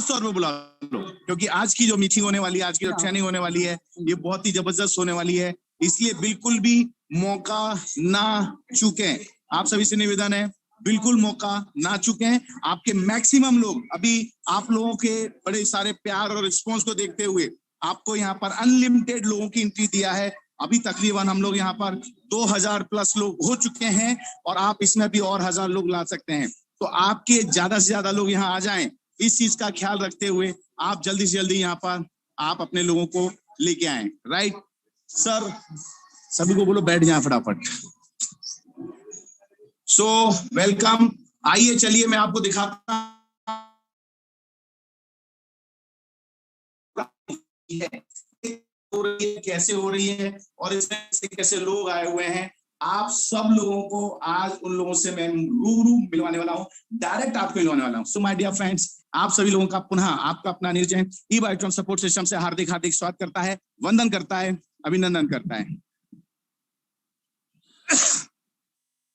खास तौर पे बुला लो, क्योंकि आज की जो मीटिंग होने वाली है, आज की जो ट्रेनिंग होने वाली है, ये बहुत ही जबरदस्त होने वाली है। इसलिए बिल्कुल भी मौका ना चूकें। आप सभी से निवेदन है, बिल्कुल मौका ना चूकें। आपके मैक्सिमम लोग, अभी आप लोगों के बड़े सारे प्यार और रिस्पॉन्स को देखते हुए आपको यहाँ पर अनलिमिटेड लोगों की एंट्री दिया है। अभी तकरीबन हम लोग यहाँ पर 2000 प्लस लोग हो चुके हैं और आप इसमें भी और 1000 लोग ला सकते हैं। तो आपके ज्यादा से ज्यादा लोग यहाँ आ जाएं, इस चीज का ख्याल रखते हुए आप जल्दी से जल्दी यहाँ पर आप अपने लोगों को लेके आए। राइट सर, सभी को बोलो बैठ जाए फटाफट। So welcome. आइए चलिए मैं आपको दिखाता हो रही है, कैसे हो रही है और इसमें से कैसे लोग आए हुए हैं। आप सब लोगों को आज उन लोगों से मैं रूबरू मिलवाने वाला हूं, डायरेक्ट आपको मिलवाने वाला हूं। सो माय डियर फ्रेंड्स, आप सभी लोगों का पुनः आपका अपना निर्जय ई-बायोट्रॉन सपोर्ट सिस्टम से हार्दिक हार्दिक स्वागत करता है, वंदन करता है, अभिनंदन करता है।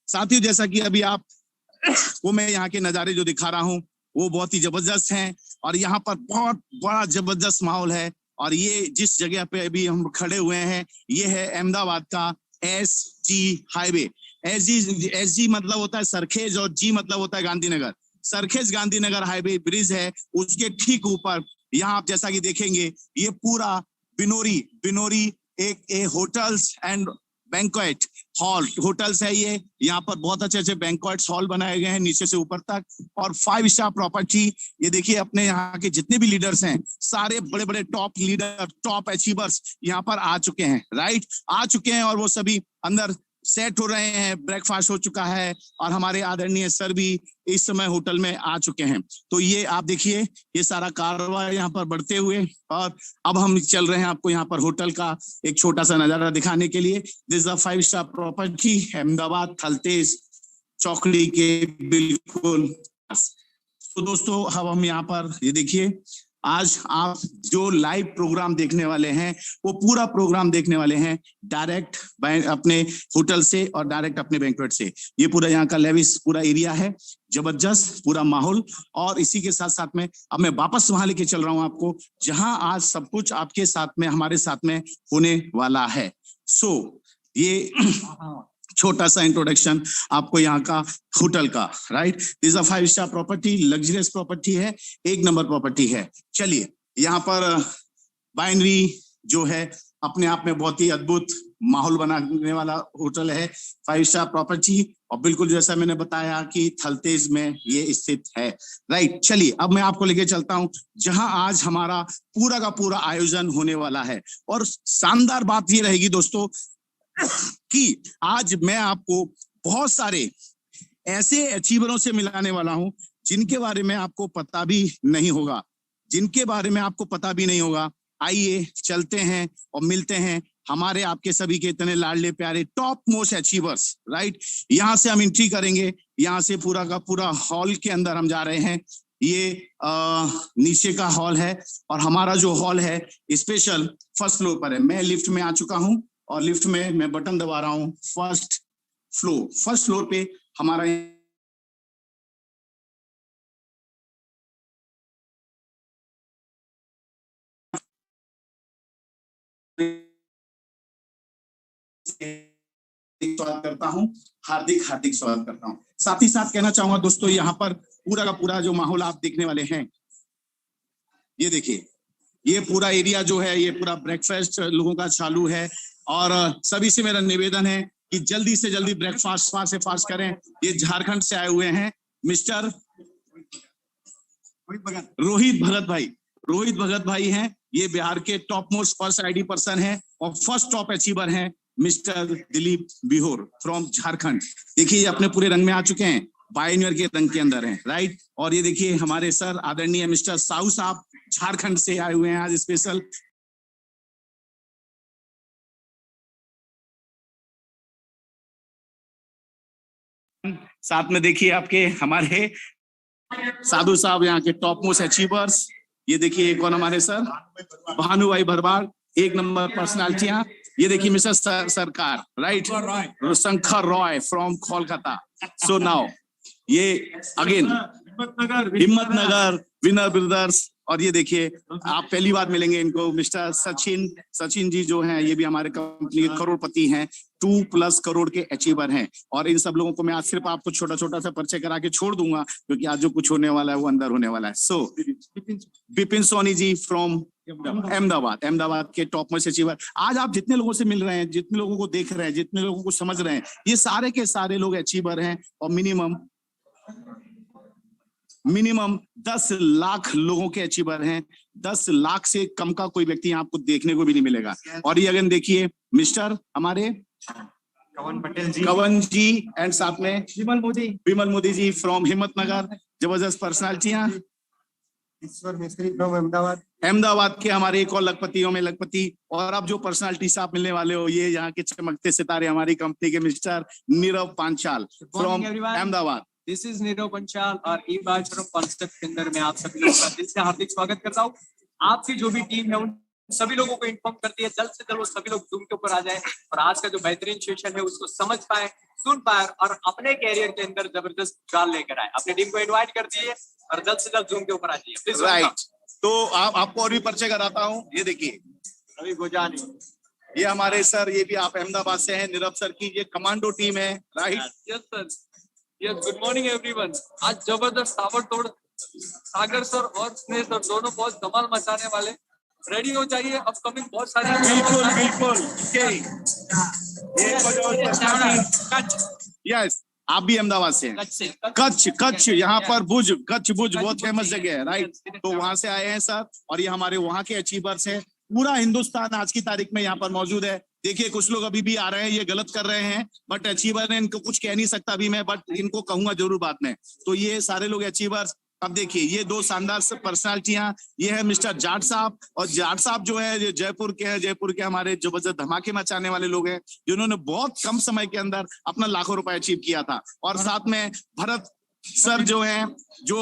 साथियों, जैसा कि अभी आप वो मैं यहाँ के नजारे जो दिखा रहा हूँ वो बहुत ही जबरदस्त हैं और यहाँ पर बहुत बड़ा जबरदस्त माहौल है। और ये जिस जगह पे अभी हम खड़े हुए हैं, ये है अहमदाबाद का SG हाईवे। SG मतलब होता है सरखेज और G मतलब होता है गांधीनगर। सरखेज गांधीनगर हाईवे ब्रिज है, उसके ठीक ऊपर यहाँ आप जैसा कि देखेंगे ये पूरा बिनोरी एक hotels and banquet hall hotels है। ये यहाँ पर बहुत अच्छे अच्छे बैंक्वेट हॉल बनाए गए हैं नीचे से ऊपर तक, और 5 स्टार प्रॉपर्टी। ये देखिए अपने यहाँ के जितने भी लीडर्स हैं, सारे बड़े बड़े टॉप लीडर, टॉप अचीवर्स यहाँ पर आ चुके हैं। राइट, आ चुके हैं और वो सभी अंदर सेट हो रहे हैं, ब्रेकफास्ट हो चुका है और हमारे आदरणीय सर भी इस समय होटल में आ चुके हैं। तो ये आप देखिए ये सारा कारवां यहाँ पर बढ़ते हुए, और अब हम चल रहे हैं आपको यहाँ पर होटल का एक छोटा सा नजारा दिखाने के लिए। This is a 5 star property Ahmedabad Thaltej चौकड़ी के बिल्कुल। तो दोस्तों अब हम यहाँ पर ये देखिए, आज आप जो लाइव प्रोग्राम देखने वाले हैं वो पूरा प्रोग्राम देखने वाले हैं डायरेक्ट अपने होटल से और डायरेक्ट अपने बैंक्वेट से। ये पूरा यहाँ का लेविस पूरा एरिया है, जबरदस्त पूरा माहौल। और इसी के साथ साथ में अब मैं वापस वहां लेके चल रहा हूं आपको जहां आज सब कुछ आपके साथ में, हमारे साथ में होने वाला है। सो ये छोटा सा इंट्रोडक्शन आपको यहाँ का होटल का। Right, this a 5 star property, luxurious property है, 1 नंबर प्रॉपर्टी है। चलिए, यहाँ पर बाइनरी जो है अपने आप में बहुत ही अद्भुत माहौल बनाने वाला होटल है, 5 स्टार प्रॉपर्टी, और बिल्कुल जैसा मैंने बताया कि थलतेज में ये स्थित है। राइट, चलिए अब मैं आपको लेके चलता हूं जहां आज हमारा पूरा का पूरा आयोजन होने वाला है। और शानदार बात ये रहेगी दोस्तों कि आज मैं आपको बहुत सारे ऐसे अचीवरों से मिलाने वाला हूं जिनके बारे में आपको पता भी नहीं होगा, आइए चलते हैं और मिलते हैं हमारे आपके सभी के इतने लाडले प्यारे टॉप मोस्ट अचीवर्स। राइट, यहां से हम एंट्री करेंगे, यहां से पूरा का पूरा हॉल के अंदर हम जा रहे हैं। ये नीचे का हॉल है और हमारा जो हॉल है स्पेशल फर्स्ट फ्लोर पर है। मैं लिफ्ट में आ चुका हूं और लिफ्ट में मैं बटन दबा रहा हूं। फर्स्ट फ्लोर पे हमारा स्वागत करता हूं, हार्दिक स्वागत करता हूं। साथ ही साथ कहना चाहूंगा दोस्तों, यहाँ पर पूरा का पूरा जो माहौल आप देखने वाले हैं, ये देखिए ये पूरा एरिया जो है ये पूरा ब्रेकफास्ट लोगों का चालू है। और सभी से मेरा निवेदन है कि जल्दी से जल्दी ब्रेकफास्ट फास्ट से फास्ट करें। ये झारखंड से आए हुए हैं मिस्टर रोहित भगत भाई हैं। ये बिहार के top most first ID person है और फर्स्ट टॉप अचीवर हैं मिस्टर दिलीप बिहोर फ्रॉम झारखंड। देखिए ये अपने पूरे रंग में आ चुके हैं, बायनियर के रंग के अंदर हैं। राइट, और ये देखिए हमारे सर आदरणीय मिस्टर साहू साहब झारखंड से आए हुए हैं आज स्पेशल। साथ में देखिए आपके हमारे साधु साहब यहाँ के टॉप मोस्ट अचीवर्स। ये देखिए कौन हमारे सर भानुभाई भरवाड़, 1 नंबर पर्सनालिटियां। ये देखिए मिस्टर सरकार, right, Shankar Roy from Kolkata. So now ये अगेन हिम्मतनगर विनर ब्रदर्स। और ये देखिए आप पहली बार मिलेंगे इनको, मिस्टर सचिन जी जो हैं, ये भी हमारे कंपनी के करोड़पति हैं, 2+ करोड़ के अचीवर हैं। और इन सब लोगों को मैं आज सिर्फ आपको छोटा छोटा सा परिचय करा के छोड़ दूंगा, क्योंकि आज जो कुछ होने वाला है वो अंदर होने वाला है। सो विपिन सोनी जी फ्रॉम अहमदाबाद के टॉप मोस्ट अचीवर। आज आप जितने लोगों से मिल रहे हैं, जितने लोगों को देख रहे हैं, जितने लोगों को समझ रहे हैं, ये सारे के सारे लोग अचीवर हैं। और मिनिमम 10 लाख लोगों के अचीवर हैं। 10 लाख से कम का कोई व्यक्ति आपको देखने को भी नहीं मिलेगा। और ये अगर देखिए मिस्टर हमारे कवन जी एंड साथ में विमल मोदी जी फ्रॉम हिम्मतनगर, जबरदस्त पर्सनालिटियां। ईश्वर मिस्त्री फ्रॉम अहमदाबाद के हमारे एक और लखपतियों में लखपति। और अब जो पर्सनालिटी से आप मिलने वाले हो, ये यहाँ के चमकते सितारे हमारी कंपनी के mister Nirav Panchal from Ahmedabad. This is Nirav Panchal और ई-बाज फ्रॉम कॉन्सेप्ट के अंदर मैं आप सभी लोगों का दिल से हार्दिक स्वागत करता हूँ। आपकी जो भी टीम है उन सभी लोगों को इन्फॉर्म करती है जल्द से जल्द वो सभी लोग जूम के ऊपर आ जाए और आज का जो बेहतरीन सेशन है उसको समझ पाए, सुन पाए और अपने कैरियर के अंदर जबरदस्त चाल लेकर आए। अपनी टीम को इनवाइट कर दिए और जल्द से जल्द जूम के ऊपर आ जाइए। राइट, तो आपको और भी परिचय कराता हूँ। ये देखिए रवि गोजानी, ये हमारे सर, ये भी आप अहमदाबाद से हैं, नीरव सर की ये कमांडो टीम है। Right, yes sir, yes, good morning everyone. आज जबरदस्त ताबड़तोड़ सागर सर और स्नेह सर दोनों बहुत धमाल मचाने वाले। रेडी हो जाइए, अपकमिंग बहुत सारी। बिल्कुल यस, आप भी अहमदाबाद से हैं। कच्छ यहाँ पर कच्छ भुज बहुत फेमस जगह है। राइट, तो वहां से आए हैं सर। और ये हमारे वहाँ के अचीवर्स हैं। पूरा हिंदुस्तान आज की तारीख में यहाँ पर मौजूद है। देखिए कुछ लोग अभी भी आ रहे हैं, ये गलत कर रहे हैं, बट अचीवर है, इनको कुछ कह नहीं सकता अभी मैं, बट इनको कहूंगा जरूर बाद में। तो ये सारे लोग अचीवर्स। अब देखिए ये दो शानदार पर्सनालिटियां, ये है मिस्टर जाट साहब। और जाट साहब जो है ये जयपुर के हैं, जयपुर के हमारे जबरदस्त धमाके मचाने वाले लोग हैं, जिन्होंने बहुत कम समय के अंदर अपना लाखों रुपए अचीव किया था। और साथ में भरत सर जो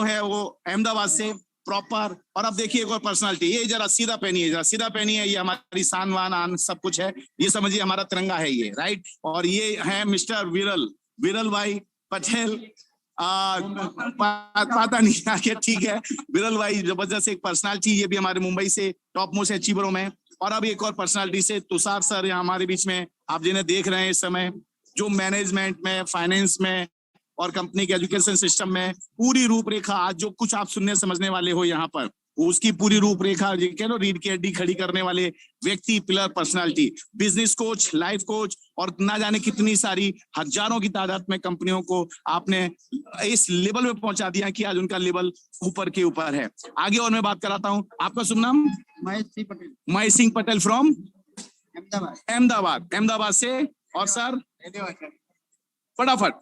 है वो अहमदाबाद से प्रॉपर। और अब देखिए एक और पर्सनालिटी, ये जरा सीधा पहनी है, ये हमारी शान वान आन सब कुछ है, ये समझिए हमारा तिरंगा है ये। राइट, और ये है मिस्टर विरल भाई पटेल। पता नहीं आगे, ठीक है, विरल भाई जबरदस्त एक पर्सनालिटी, ये भी हमारे मुंबई से टॉप मोस्ट अचीवरों में। और अब एक और पर्सनालिटी से तुषार सर यहाँ हमारे बीच में, आप जिन्हें देख रहे हैं इस समय, जो मैनेजमेंट में, फाइनेंस में और कंपनी के एजुकेशन सिस्टम में पूरी रूपरेखा, आज जो कुछ आप सुनने समझने वाले हो यहाँ पर, उसकी पूरी रूपरेखा रीढ़ की हड्डी खड़ी करने वाले व्यक्ति, pillar personality, business coach, life coach और ना जाने कितनी सारी हजारों की तादाद में कंपनियों को आपने इस लेवल में पहुंचा दिया कि आज उनका लेवल ऊपर के ऊपर है। आगे और मैं बात कराता हूं, आपका शुभ नाम? महेश सिंह पटेल फ्रॉम अहमदाबाद से। और सर फटाफट,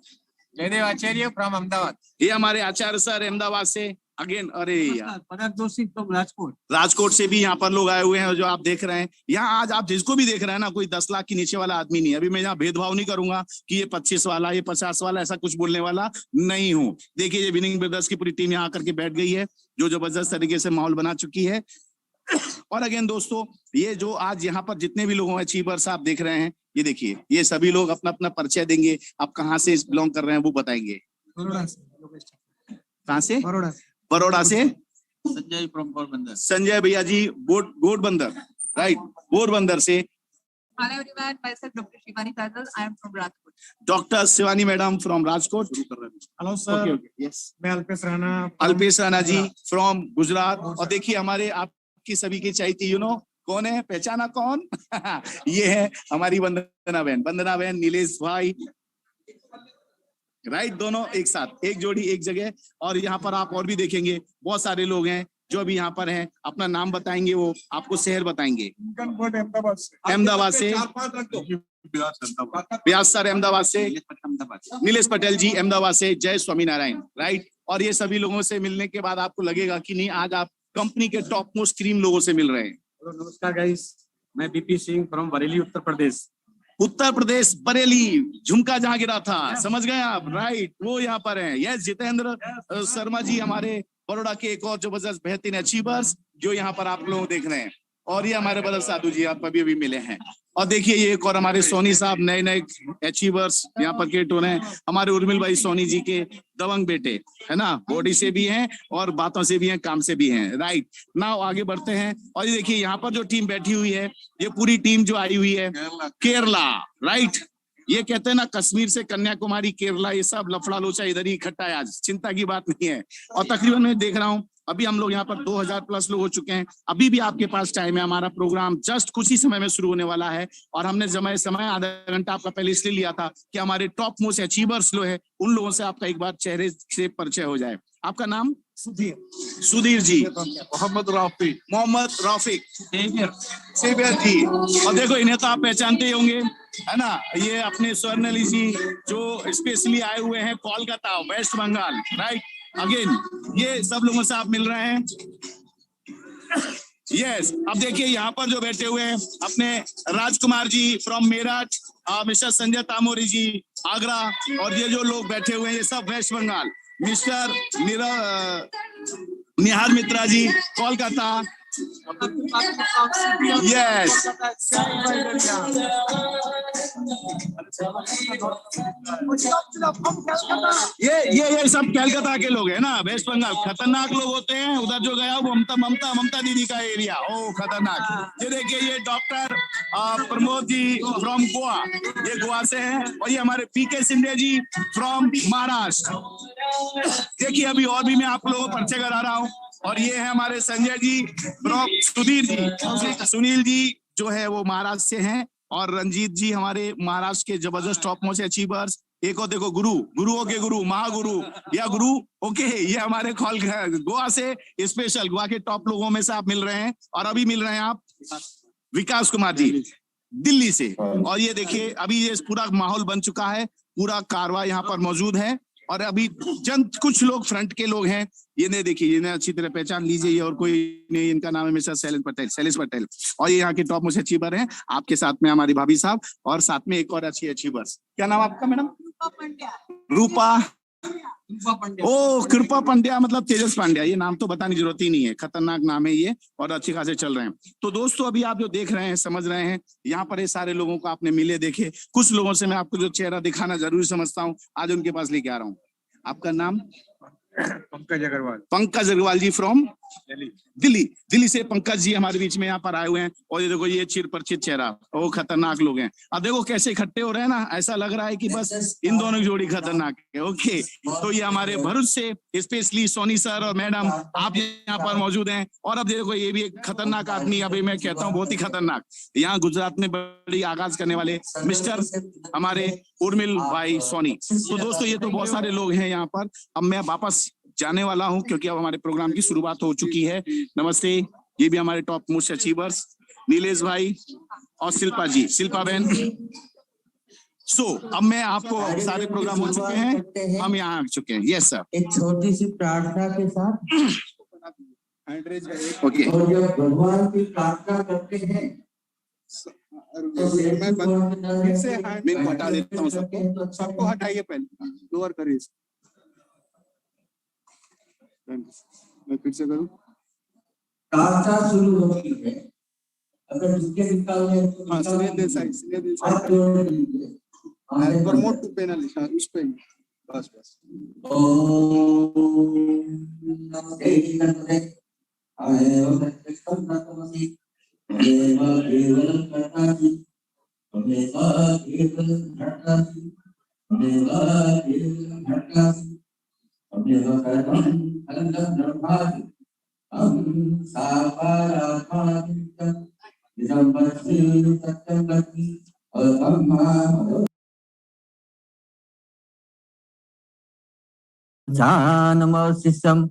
जयदेव आचार्य फ्रॉम अहमदाबाद। ये हमारे आचार्य सर अहमदाबाद से। अगेन, अरे यार जोशी फ्रॉम राजकोट से भी यहाँ पर लोग आए हुए हैं। जो आप देख रहे हैं यहाँ, आज आप जिसको भी देख रहे हैं ना, कोई 10 लाख के नीचे वाला आदमी नहीं है। अभी मैं यहाँ भेदभाव नहीं करूंगा कि ये 25 वाला, ये 50 वाला, ऐसा कुछ बोलने वाला नहीं हूँ। देखिए ये विनिंग ब्रदर्स की पूरी टीम यहाँ आकर के बैठ गई है, जो जबरदस्त तरीके से माहौल बना चुकी है। और अगेन दोस्तों, ये जो आज यहाँ पर जितने भी लोग हैं अचीवर्स आप देख रहे हैं, ये देखिए ये सभी लोग अपना अपना परिचय देंगे। आप कहाँ से बिलोंग कर रहे हैं वो बताएंगे। कहाँ से? बड़ौदा से। संजय फ्रॉम पोरबंदर। संजय भैया जी घोड़बंदर, राइट, घोड़बंदर से। Hello everyone, myself Dr. Shivani Fazal. I am from Rajkot. Doctor Shivani madam from Rajkot. Hello sir, yes, मैं अल्पेश राणा जी फ्रॉम गुजरात। और देखिए हमारे आपकी सभी की चाहिए, कौन है, पहचाना कौन? ये है हमारी वंदना बहन, नीलेश भाई। राइट, दोनों एक साथ, एक जोड़ी एक जगह। और यहाँ पर आप और भी देखेंगे बहुत सारे लोग हैं जो अभी यहाँ पर हैं, अपना नाम बताएंगे, वो आपको शहर बताएंगे। अहमदाबाद से व्यास सर, अहमदाबाद से नीलेश पटेल जी, अहमदाबाद से जय स्वामीनारायण। राइट, और ये सभी लोगों से मिलने के बाद आपको लगेगा कि नहीं, आज आप कंपनी के टॉप मोस्ट क्रीम लोगों से मिल रहे हैं। नमस्कार गाइस, मैं बीपी सिंह फ्रॉम बरेली उत्तर प्रदेश। बरेली, झुमका जहां गिरा था, समझ गए आप? राइट, वो यहाँ पर हैं। यस, जितेंद्र शर्मा जी हमारे बड़ौदा के एक और जबरदस्त बेहतरीन अचीवर्स, जो यहाँ पर आप लोग देख रहे हैं। और ये हमारे बदल साधु जी आप अभी मिले हैं। और देखिए ये एक और हमारे सोनी साहब नए नए अचीवर्स यहाँ पर क्रिएट हो रहे हैं। हमारे उर्मिल भाई सोनी जी के दबंग बेटे है ना, बॉडी से भी हैं और बातों से भी हैं, काम से भी हैं। राइट नाउ आगे बढ़ते हैं। और ये देखिए यहाँ पर जो टीम बैठी हुई है, ये पूरी टीम जो आई हुई है केरला। राइट, ये कहते हैं ना कश्मीर से कन्याकुमारी केरला, ये सब लफड़ा लोचा इधर ही इकट्ठा है आज, चिंता की बात नहीं है। और तकरीबन मैं देख रहा हूँ अभी हम लोग यहाँ पर 2000 प्लस लोग हो चुके हैं। अभी भी आपके पास टाइम है, हमारा प्रोग्राम जस्ट कुछ ही समय में शुरू होने वाला है। और हमने समय आधा घंटा आपका पहले इसलिए लिया था कि हमारे टॉप मोस्ट अचीवर्स लोग हैं, उन लोगों से आपका एक बार चेहरे से परिचय हो जाए। आपका नाम? सुधीर जी। मोहम्मद रफीक सेवियर जी। और देखो इन्हें तो आप पहचानते ही होंगे है ना, ये अपने स्वर्णली जी जो स्पेशली आए हुए हैं Kolkata west Bengal. Right again ये सब लोगों से आप मिल रहे हैं। यस अब देखिए यहाँ पर जो बैठे हुए हैं अपने राजकुमार जी फ्रॉम मेरठ, मिस्टर संजय तामोरी जी आगरा, और ये जो लोग बैठे हुए हैं ये सब वेस्ट बंगाल। मिस्टर निहार मित्रा जी कोलकाता। यस ये सब कलकत्ता के लोग हैं ना, वेस्ट बंगाल। खतरनाक लोग होते हैं उधर जो गया वो ममता दीदी का एरिया, ओ खतरनाक। ये देखिए ये डॉक्टर प्रमोद जी फ्रॉम गोवा, ये गोवा से हैं। और ये हमारे पीके सिंधे जी फ्रॉम महाराष्ट्र। देखिए अभी और भी मैं आप लोगों को परिचय करा रहा हूँ। और ये है हमारे संजय जी फ्रॉम सुधीर जी, सुनील जी जो है वो महाराष्ट्र से हैं, और रंजीत जी हमारे महाराष्ट्र के जबरदस्त टॉप मोस्ट अचीवर्स। एक और देखो गुरुओं के गुरु, महागुरु या गुरु ओके, ये हमारे गोवा से स्पेशल, गोवा के टॉप लोगों में से आप मिल रहे हैं। और अभी मिल रहे हैं आप विकास कुमार जी दिल्ली से। और ये देखिए अभी ये पूरा माहौल बन चुका है, पूरा कारवा यहाँ पर मौजूद है। और अभी कुछ लोग फ्रंट के लोग हैं, ये नहीं देखिए, इन्हें अच्छी तरह पहचान लीजिए। और कोई नहीं, इनका नाम है मिस्टर शैलेश पटेल, और ये यहाँ के टॉप मोस्ट अचीवर हैं। आपके साथ में हमारी भाभी साहब, और साथ में एक और अच्छी अचीवर्स। क्या नाम आपका मैडम? रूपा पांड्या। ओ कृपा पांड्या मतलब तेजस पांड्या, ये नाम तो बताने की जरूरत ही नहीं है, खतरनाक नाम है ये, और अच्छे खासे चल रहे हैं। तो दोस्तों अभी आप जो देख रहे हैं समझ रहे हैं, यहाँ पर ये सारे लोगों को आपने मिले देखे। कुछ लोगों से मैं आपको जो चेहरा दिखाना जरूरी समझता हूँ, आज उनके पास लेके आ रहा हूँ। आपका नाम? पंकज अग्रवाल जी फ्रॉम दिल्ली से पंकज जी हमारे बीच में यहाँ पर आए हुए हैं। और ये देखो ये चिर परिचित चेहरा, वो खतरनाक लोग हैं। अब देखो कैसे इकट्ठे हो रहे हैं ना, ऐसा लग रहा है कि बस इन दोनों की जोड़ी खतरनाक है। ओके तो ये हमारे भरूच से स्पेशली सोनी सर और मैडम आप यहाँ पर मौजूद हैं। और अब देखो ये भी एक खतरनाक आदमी, अभी मैं कहता हूँ बहुत ही खतरनाक, यहाँ गुजरात में बड़ी आगाज करने वाले मिस्टर हमारे उर्मिल भाई सोनी। तो दोस्तों ये तो बहुत सारे लोग हैं यहाँ पर। अब मैं वापस जाने वाला हूं क्योंकि अब हमारे प्रोग्राम की शुरुआत हो चुकी है। नमस्ते, ये भी हमारे टॉप मोस्ट अचीवर्स नीलेश भाई और शिल्पा बहन। अब मैं आपको सारे प्रोग्राम हो चुके हैं, हम यहाँ आ चुके हैं। यस सर, एक छोटी सी प्रार्थना के साथ ओके। और जब भगवान की प्रार्थना करते हैं मैं हटा देता हूँ सबको हटाइए, पहले लोअर करिए। मैं फिर से करूं? प्रार्थना शुरू होती है, अगर जिसके निकालने प्रमोट टू पैनल उस पे बस जानमशिष्यम्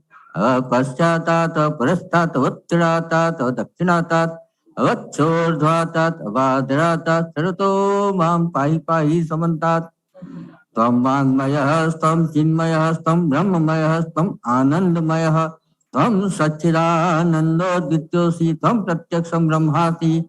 पश्चातात् परस्तात् उत्तरातात् दक्षिणातात् अवच्छोर्ध्वातात् अवादरातात् सर्वतो मां पाहि समन्तात्। त्वं वाङ्मयः त्वं चिन्मयः त्वं ब्रह्ममयः त्वं आनन्दमयः त्वं सच्चिदानन्दोद्वित्योऽसि त्वं प्रत्यक्षं ब्रह्मासि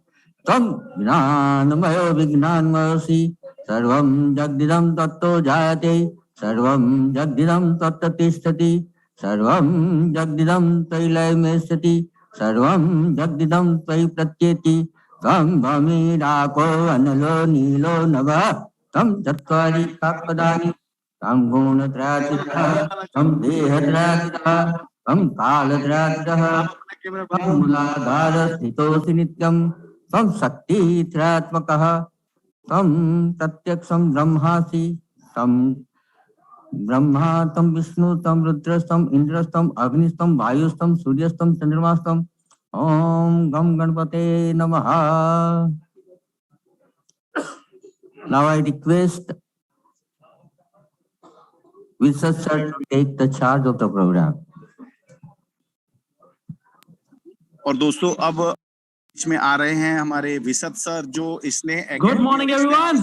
त्वं ज्ञानमयो विज्ञानमयोऽसि। सर्वं जगदिदं तत्तो जायते सर्वं जगदिदं तत्र तिष्ठति सर्वं जगदिदं त्वयि लयमेष्यति सर्वं जगदिदं त्वयि प्रत्येति तं भमीडाको अनलो नीलो नभः तं चत्वारि काकदानि तं गुणत्रयातीतः तं देहत्रयातीतः तं कालत्रयातीतः तं मूलाधारस्थितोऽसि नित्यं तं शक्तित्रयात्मकः तं प्रत्यक्षं ब्रह्मासि तं ब्रह्मा तं विष्णु तं रुद्रस्तं इंद्रस्तं अग्निस्तं वायुस्तं सूर्यस्तं चंद्रमास्तं ओम गम गणपते नमः. Now I request Vishal sir to take the charge of the program. और दोस्तों अब इसमें आ रहे हैं हमारे विशद सर जो इसने good morning everyone.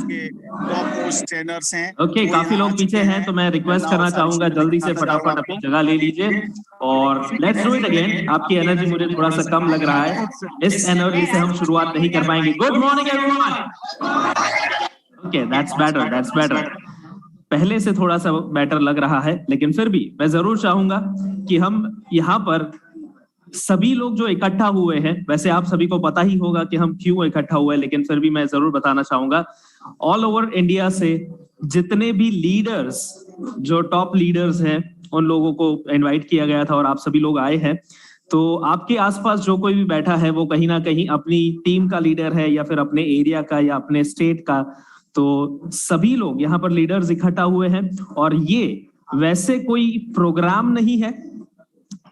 Top most trainers हैं. ओके, काफी लोग पीछे हैं तो मैं रिक्वेस्ट करना चाहूंगा जल्दी से फटाफट अपनी जगह ले लीजिए और लेट्स डू इट अगेन. आपकी एनर्जी मुझे थोड़ा सा कम लग रहा है, इस एनर्जी से हम शुरुआत नहीं कर पाएंगे. Good morning everyone. Okay, that's better, that's better. पहले से थोड़ा सा बेटर लग रहा है, लेकिन फिर भी मैं जरूर चाहूंगा कि हम यहाँ पर सभी लोग जो इकट्ठा हुए हैं, वैसे आप सभी को पता ही होगा कि हम क्यों इकट्ठा हुए हैं, लेकिन फिर भी मैं जरूर बताना चाहूंगा. ऑल ओवर इंडिया से जितने भी लीडर्स, जो टॉप लीडर्स हैं, उन लोगों को इनवाइट किया गया था और आप सभी लोग आए हैं. तो आपके आसपास जो कोई भी बैठा है वो कहीं ना कहीं अपनी टीम का लीडर है या फिर अपने एरिया का या अपने स्टेट का. तो सभी लोग यहाँ पर लीडर्स इकट्ठा हुए हैं और ये वैसे कोई प्रोग्राम नहीं है,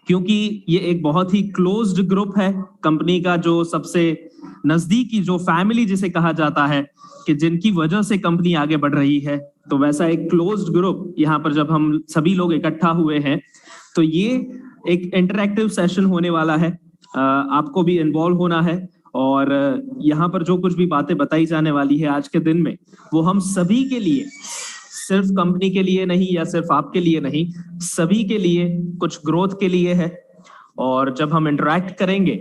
क्योंकि ये एक बहुत ही क्लोज्ड ग्रुप है. कंपनी का जो सबसे नजदीकी, जो फैमिली जिसे कहा जाता है कि जिनकी वजह से कंपनी आगे बढ़ रही है, तो वैसा एक क्लोज्ड ग्रुप यहाँ पर जब हम सभी लोग इकट्ठा हुए हैं तो ये एक इंटरैक्टिव सेशन होने वाला है. आपको भी इन्वॉल्व होना है और यहाँ पर जो कुछ भी बातें बताई जाने वाली है आज के दिन में, वो हम सभी के लिए, सिर्फ कंपनी के लिए नहीं या सिर्फ आपके लिए नहीं, सभी के लिए, कुछ ग्रोथ के लिए है. और जब हम इंटरैक्ट करेंगे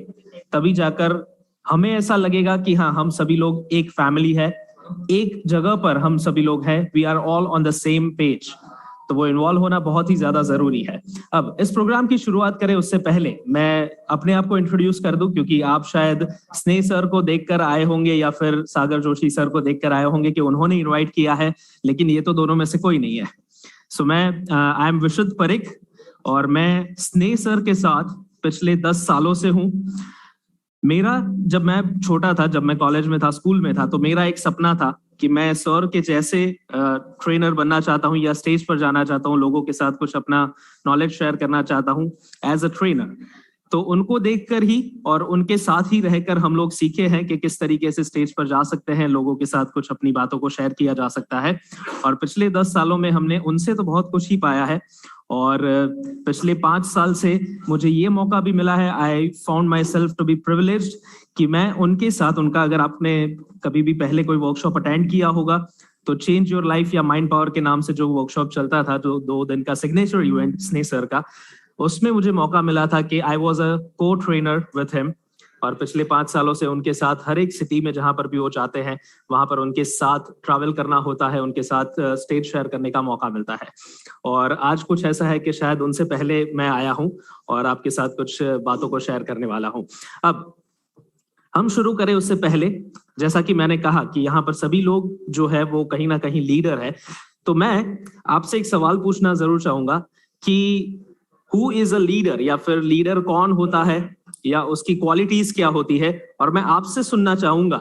तभी जाकर हमें ऐसा लगेगा कि हाँ, हम सभी लोग एक फैमिली है, एक जगह पर हम सभी लोग हैं, we are all on the same page. तो वो इन्वॉल्व होना बहुत ही ज्यादा जरूरी है. अब इस प्रोग्राम की शुरुआत करें उससे पहले मैं अपने आप को इंट्रोड्यूस कर दूं, क्योंकि आप शायद स्नेह सर को देखकर आए होंगे या फिर सागर जोशी सर को देखकर आए होंगे कि उन्होंने इनवाइट किया है, लेकिन ये तो दोनों में से कोई नहीं है. सो मैं आई एम विशुद्ध परिक और मैं स्नेह सर के साथ पिछले 10 सालों से हूँ. मेरा, जब मैं छोटा था, जब मैं कॉलेज में था, स्कूल में था, तो मेरा एक सपना था कि मैं सर के जैसे ट्रेनर बनना चाहता हूँ या स्टेज पर जाना चाहता हूँ, लोगों के साथ कुछ अपना नॉलेज शेयर करना चाहता हूँ एज अ ट्रेनर. तो उनको देखकर ही और उनके साथ ही रहकर हम लोग सीखे हैं कि किस तरीके से स्टेज पर जा सकते हैं, लोगों के साथ कुछ अपनी बातों को शेयर किया जा सकता है. और पिछले 10 सालों में हमने उनसे तो बहुत कुछ ही पाया है और पिछले 5 साल से मुझे ये मौका भी मिला है, I found myself to be privileged, कि मैं उनके साथ, उनका अगर आपने कभी भी पहले कोई वर्कशॉप अटेंड किया होगा तो चेंज योर लाइफ या माइंड पावर के नाम से जो वर्कशॉप चलता था, जो 2 दिन का सिग्नेचर इवेंट स्नेह सर का, उसमें मुझे मौका मिला था कि आई वॉज अ को ट्रेनर विथ हिम. और पिछले 5 सालों से उनके साथ हर एक सिटी में जहां पर भी वो जाते हैं वहां पर उनके साथ ट्रैवल करना होता है, उनके साथ स्टेज शेयर करने का मौका मिलता है. और आज कुछ ऐसा है कि शायद उनसे पहले मैं आया हूं और आपके साथ कुछ बातों को शेयर करने वाला हूं. अब हम शुरू करें उससे पहले, जैसा कि मैंने कहा कि यहाँ पर सभी लोग जो है वो कहीं ना कहीं लीडर है, तो मैं आपसे एक सवाल पूछना जरूर चाहूंगा कि हु इज अ लीडर, या फिर लीडर कौन होता है या उसकी क्वालिटीज क्या होती है. और मैं आपसे सुनना चाहूंगा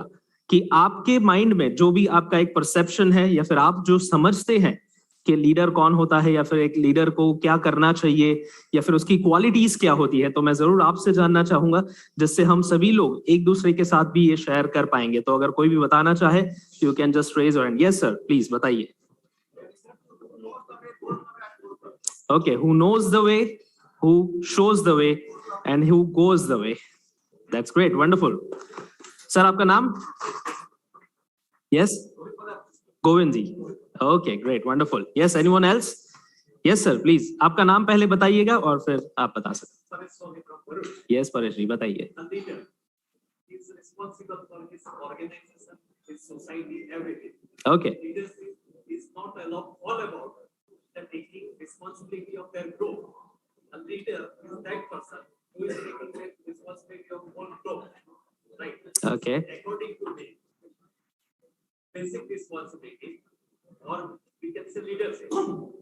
कि आपके माइंड में जो भी आपका एक परसेप्शन है या फिर आप जो समझते हैं कि लीडर कौन होता है या फिर एक लीडर को क्या करना चाहिए या फिर उसकी क्वालिटीज क्या होती है, तो मैं जरूर आपसे जानना चाहूंगा, जिससे हम सभी लोग एक दूसरे के साथ भी ये शेयर कर पाएंगे. तो अगर कोई भी बताना चाहे, you can just raise your hand. Yes sir, please बताइए. Okay, who knows the way, who shows the way and who goes the way. That's great, wonderful. Sir, आपका नाम? Yes, Govind ji. Okay, great, wonderful. Yes, anyone else? Yes sir, please. आपका नाम पहले बताइएगा और फिर आप बता सकते. Yes, परेश जी बताइए. Is responsible for his organization, his society, everything. Okay. Leadership is not all about the taking responsibility of their group. A leader is that person who is taking responsibility of whole group. Right. Okay. According responsibility, or we can say leadership,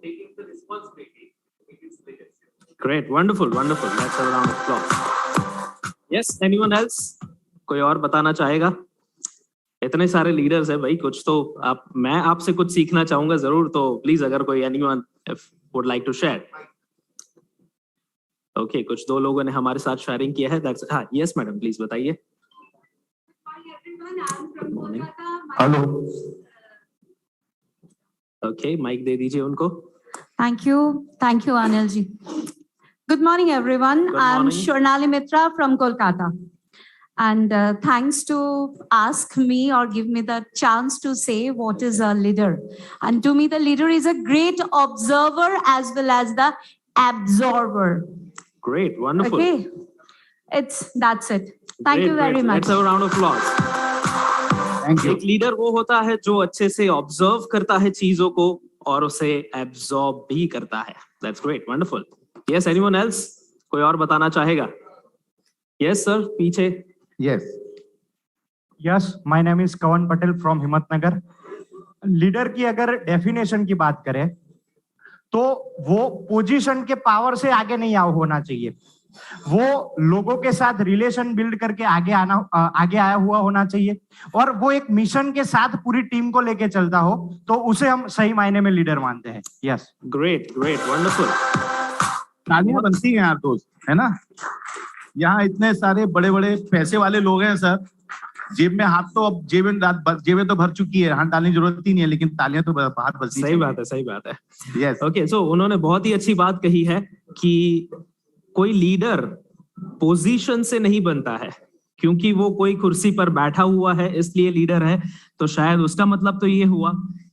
taking the responsibility. Great, wonderful, wonderful. Let's have a round of applause. Yes, anyone else? कोई और बताना चाहेगा? इतने सारे leaders है भाई, कुछ तो मैं आपसे कुछ सीखना चाहूंगा जरूर, तो प्लीज अगर कोई anyone would like to share. Okay, कुछ दो लोगों ने हमारे साथ शेयरिंग किया है. That's हाँ, yes मैडम, प्लीज बताइए. हेलो. Okay, माइक दे दीजिए उनको. Thank you, Anil ji. Good morning, everyone. Good I'm morning. Shornali Mitra from Kolkata. And thanks to ask me or give me the chance to say what is a leader. And to me, the leader is a great observer as well as the absorber. Great, wonderful. Okay, that's it. Thank Great, you very great. much. Let's have a round of applause. Thank you. एक leader वो होता है जो अच्छे से observe करता है चीजों को और उसे एब्जॉर्ब भी करता है. That's great, wonderful. Yes, anyone else? कोई और बताना चाहेगा? Yes, sir. पीछे. Yes. Yes, my name is Kawan Patel from Himatnagar. Leader की अगर डेफिनेशन की बात करें तो वो पोजीशन के पावर से आगे नहीं होना चाहिए. वो लोगों के साथ रिलेशन बिल्ड करके आगे आया हुआ होना चाहिए और वो एक मिशन के साथ पूरी टीम को लेके चलता हो, तो उसे हम सही मायने में लीडर मानते हैं. यस. Great, great, wonderful. तालियां बनती हैं यार दोस्त, है ना. यहाँ इतने सारे बड़े बड़े पैसे वाले लोग हैं सर. जेब में हाथ तो अब जेबें तो भर चुकी है, हाथ डालने की जरूरत ही नहीं है, लेकिन तालियां तो हाथ बजती. सही बात है, सही बात है. यस. ओके, सो उन्होंने बहुत ही अच्छी बात कही है कि कोई लीडर पोजीशन से नहीं बनता है, क्योंकि वो कोई कुर्सी पर बैठा हुआ है इसलिए लीडर है. तो शायद उसका मतलब तो ये हुआ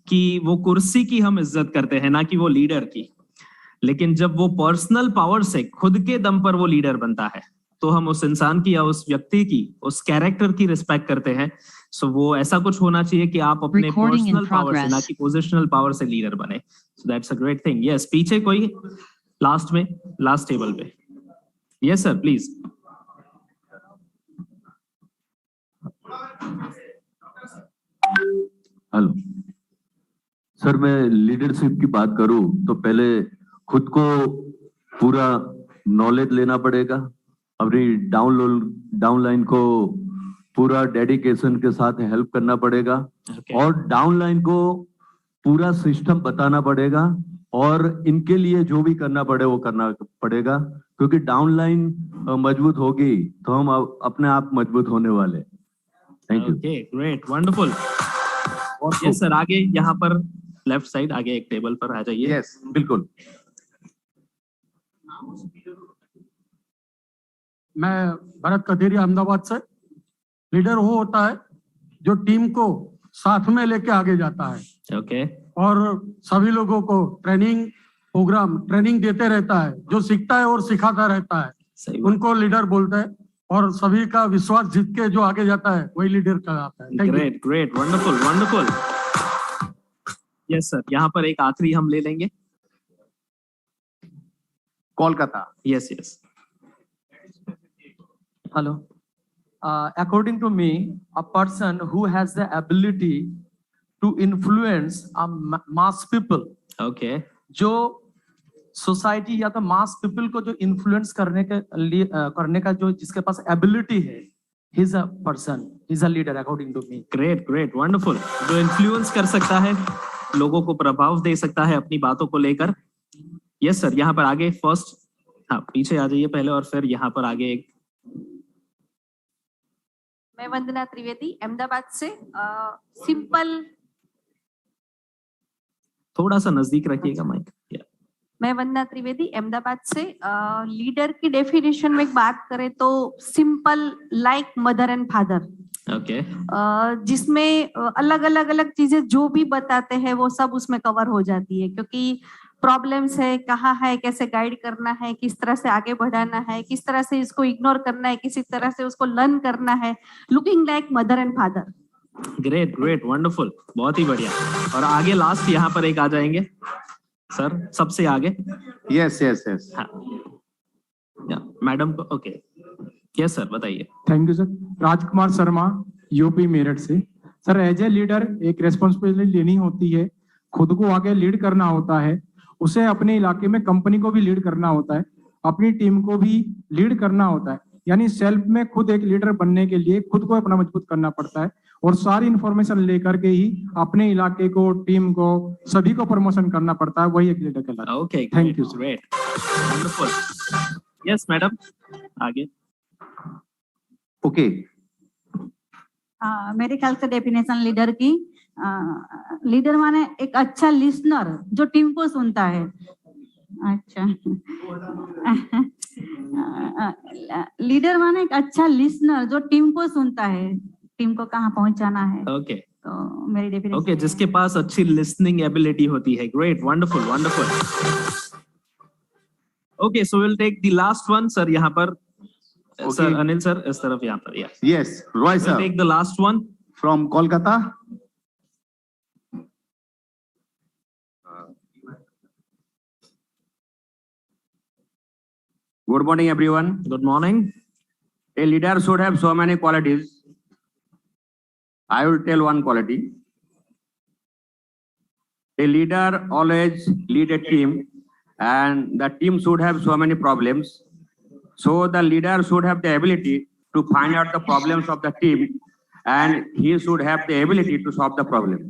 कि वो कुर्सी की हम इज्जत करते हैं, ना कि वो लीडर की. लेकिन जब वो पर्सनल पावर से खुद के दम पर वो लीडर बनता है, तो हम उस इंसान की या उस व्यक्ति की, उस कैरेक्टर की रिस्पेक्ट करते हैं. सो वो ऐसा कुछ होना चाहिए कि आप अपने पर्सनल पावर से, ना कि पोजिशनल पावर से लीडर बने. So that's a great thing. Yes, पीछे कोई लास्ट में, लास्ट टेबल पे. Yes sir, please. Hello sir, मैं लीडरशिप की बात करूं तो पहले खुद को पूरा नॉलेज लेना पड़ेगा, अपनी डाउनलाइन को पूरा डेडिकेशन के साथ हेल्प करना पड़ेगा. और डाउनलाइन को पूरा सिस्टम बताना पड़ेगा और इनके लिए जो भी करना पड़े वो करना पड़ेगा, क्योंकि डाउनलाइन मजबूत होगी तो हम अपने आप मजबूत होने वाले. Thank you. Okay, great, wonderful. Yes sir, आगे यहाँ पर लेफ्ट साइड आगे एक टेबल पर आ जाइए. यस, बिल्कुल. मैं भरत कथेरिया अहमदाबाद से. लीडर वो होता है जो टीम को साथ में लेके आगे जाता है. ओके. और सभी लोगों को ट्रेनिंग देते रहता है, जो सीखता है और सिखाता रहता है, उनको लीडर बोलते हैं. और सभी का विश्वास जीत के जो आगे जाता है वही लीडर कहलाता है. Great, great, wonderful, wonderful. Yes sir, यहाँ पर एक आखिरी हम ले लेंगे. Kolkata. Yes, yes. Hello. According to me, a person who has the ability to influence a mass people, okay, जो सोसाइटी या तो मास पीपल को जो इन्फ्लुएंस करने का जो जिसके पास एबिलिटी है, he is a person, he is a leader according to me. Great, great, wonderful. जो इन्फ्लुएंस कर सकता है, लोगों को प्रभाव दे सकता है अपनी बातों को लेकर. यस सर, यहाँ पर आगे फर्स्ट, हाँ पीछे आ जाइए पहले और फिर यहाँ पर आगे एक. मैं वंदना त्रिवेदी अहमदाबाद से. सिंपल, थोड़ा सा नजदीक रखिएगा माइक. मैं वंदना त्रिवेदी अहमदाबाद से. लीडर की डेफिनेशन में बात करें तो simple like mother and father. Okay. जिसमें अलग अलग चीजें जो भी बताते हैं वो सब उसमें कवर हो जाती है, क्योंकि प्रॉब्लम्स है, कहाँ है, कैसे गाइड करना है, किस तरह से आगे बढ़ाना है, किस तरह से इसको इग्नोर करना है, किसी तरह से उसको लर्न करना है. Looking like mother and father. Great, great, wonderful, बहुत ही बढ़िया. और आगे लास्ट यहाँ पर एक आ जाएंगे सर, सबसे आगे. Yes yes yes. हाँ मैडम. ओके, यस सर, बताइए. Thank you sir. Rajkumar Sharma, UP Meerut से. सर एज ए लीडर एक रेस्पॉन्सिबिलिटी लेनी होती है, खुद को आगे लीड करना होता है, उसे अपने इलाके में कंपनी को भी लीड करना होता है, अपनी टीम को भी लीड करना होता है। यानी सेल्फ में खुद एक लीडर बनने के लिए खुद को अपना मजबूत करना पड़ता है और सारी इंफॉर्मेशन लेकर के ही अपने इलाके को, टीम को, सभी को प्रमोशन करना पड़ता है। वही एक लीडर कहलाता है। Okay, thank you sir. Great, wonderful. Yes madam, आगे। ओके, मेरे ख्याल से डेफिनेशन लीडर की, लीडर माने एक अच्छा लिसनर जो टीम को सुनता है। अच्छा, लीडर माने एक अच्छा लिसनर जो टीम को सुनता है, टीम को कहाँ पहुंचाना है। ओके, तो मेरी डेफिनेशन ओके, जिसके पास अच्छी लिसनिंग एबिलिटी होती है। Great, wonderful, wonderful. Okay, so will take the last one sir, यहाँ पर सर अनिल सर इस तरफ, यहाँ पर। Yes Roy sir, take the last one from Kolkata. Good morning, everyone. Good morning. A leader should have so many qualities. I will tell one quality. A leader always lead a team, and the team should have so many problems. So the leader should have the ability to find out the problems of the team, and he should have the ability to solve the problem.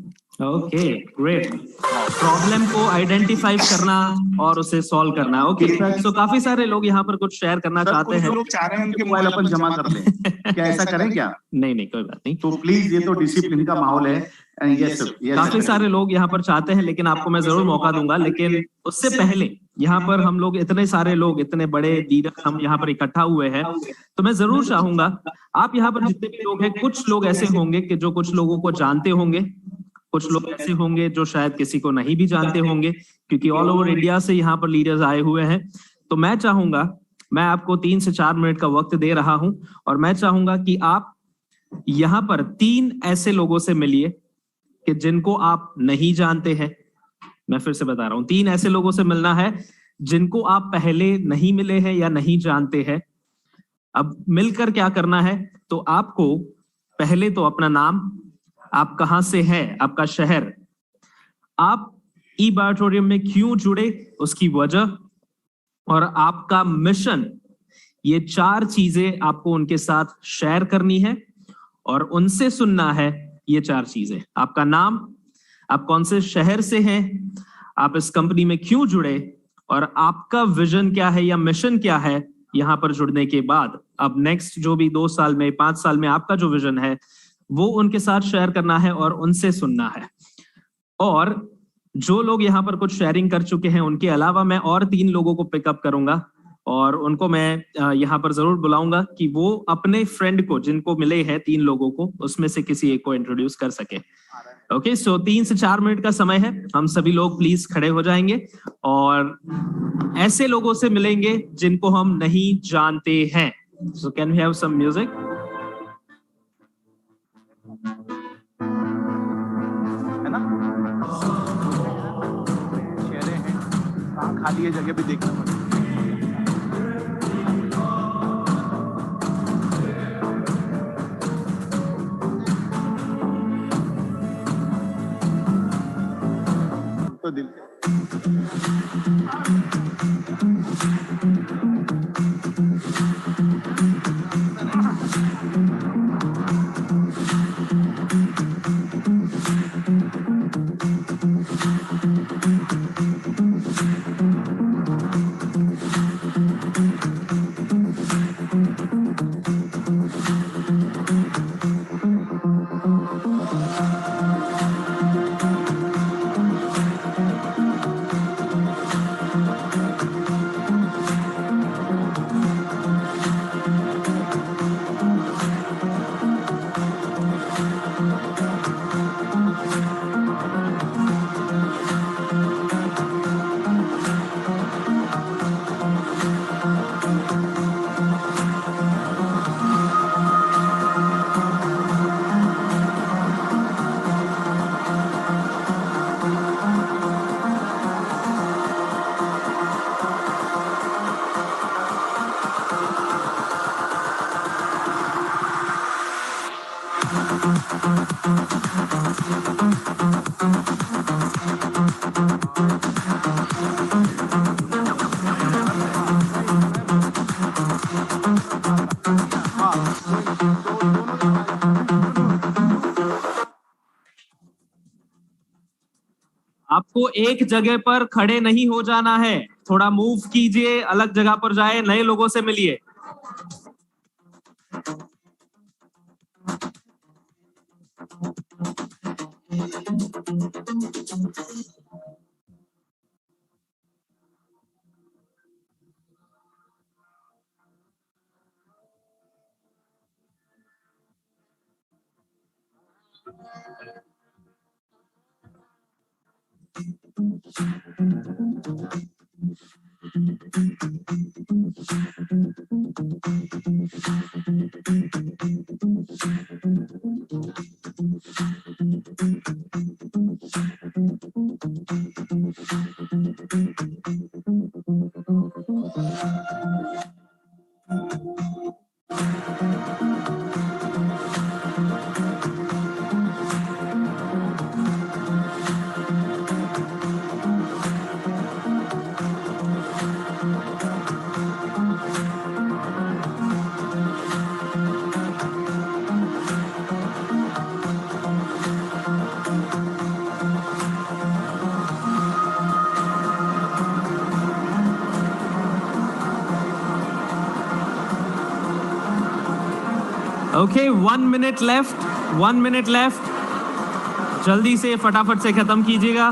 Okay, great. Problem को identify करना और उसे solve करना। Okay, so काफी सारे लोग यहाँ पर कुछ शेयर करना चाहते हैं। लोग चाह रहे हैं उनके मोबाइल अपन जमा कर लें, क्या ऐसा करें क्या? नहीं, कोई बात नहीं। तो प्लीज, ये तो डिसिप्लिन का माहौल है। यस, काफी सारे लोग यहाँ पर चाहते हैं, लेकिन आपको मैं जरूर मौका दूंगा। लेकिन उससे पहले यहाँ पर हम लोग इतने सारे लोग, इतने बड़े लीडर हम यहाँ पर इकट्ठा हुए हैं, तो मैं जरूर चाहूंगा आप यहाँ पर जितने भी लोग हैं, कुछ लोग ऐसे होंगे कि जो कुछ लोगों को जानते होंगे, कुछ लोग ऐसे होंगे जो शायद किसी को नहीं भी जानते होंगे, क्योंकि ऑल ओवर इंडिया से यहाँ पर लीडर्स आए हुए हैं। तो मैं चाहूंगा, मैं आपको 3 से 4 मिनट का वक्त दे रहा हूं, और मैं चाहूंगा कि आप यहाँ पर 3 ऐसे लोगों से मिलिए कि जिनको आप नहीं जानते हैं। मैं फिर से बता रहा हूं, 3 ऐसे लोगों से मिलना है जिनको आप पहले नहीं मिले हैं या नहीं जानते हैं। अब मिलकर क्या करना है, तो आपको पहले तो अपना नाम, आप कहां से हैं, आपका शहर, आप ई बायोटोरियम में क्यों जुड़े उसकी वजह, और आपका मिशन, ये 4 चीजें आपको उनके साथ शेयर करनी है और उनसे सुनना है ये 4 चीजें। आपका नाम, आप कौन से शहर से हैं, आप इस कंपनी में क्यों जुड़े, और आपका विजन क्या है या मिशन क्या है यहाँ पर जुड़ने के बाद। अब नेक्स्ट जो भी 2 साल में, 5 साल में आपका जो विजन है वो उनके साथ शेयर करना है और उनसे सुनना है। और जो लोग यहाँ पर कुछ शेयरिंग कर चुके हैं, उनके अलावा मैं और 3 लोगों को पिकअप करूंगा और उनको मैं यहाँ पर जरूर बुलाऊंगा कि वो अपने फ्रेंड को, जिनको मिले हैं 3 लोगों को, उसमें से किसी एक को इंट्रोड्यूस कर सके। ओके, सो 3 से 4 मिनट का समय है। हम सभी लोग प्लीज खड़े हो जाएंगे और ऐसे लोगों से मिलेंगे जिनको हम नहीं जानते हैं। So can we have some music? है ना, चेहरे हैं, कहाँ खाली है जगह भी देखना पड़ेगा। तो दिल आपको एक जगह पर खड़े नहीं हो जाना है, थोड़ा मूव कीजिए, अलग जगह पर जाए, नए लोगों से मिलिए। Okay, 1 minute left, 1 minute left. जल्दी से फटाफट से खत्म कीजिएगा।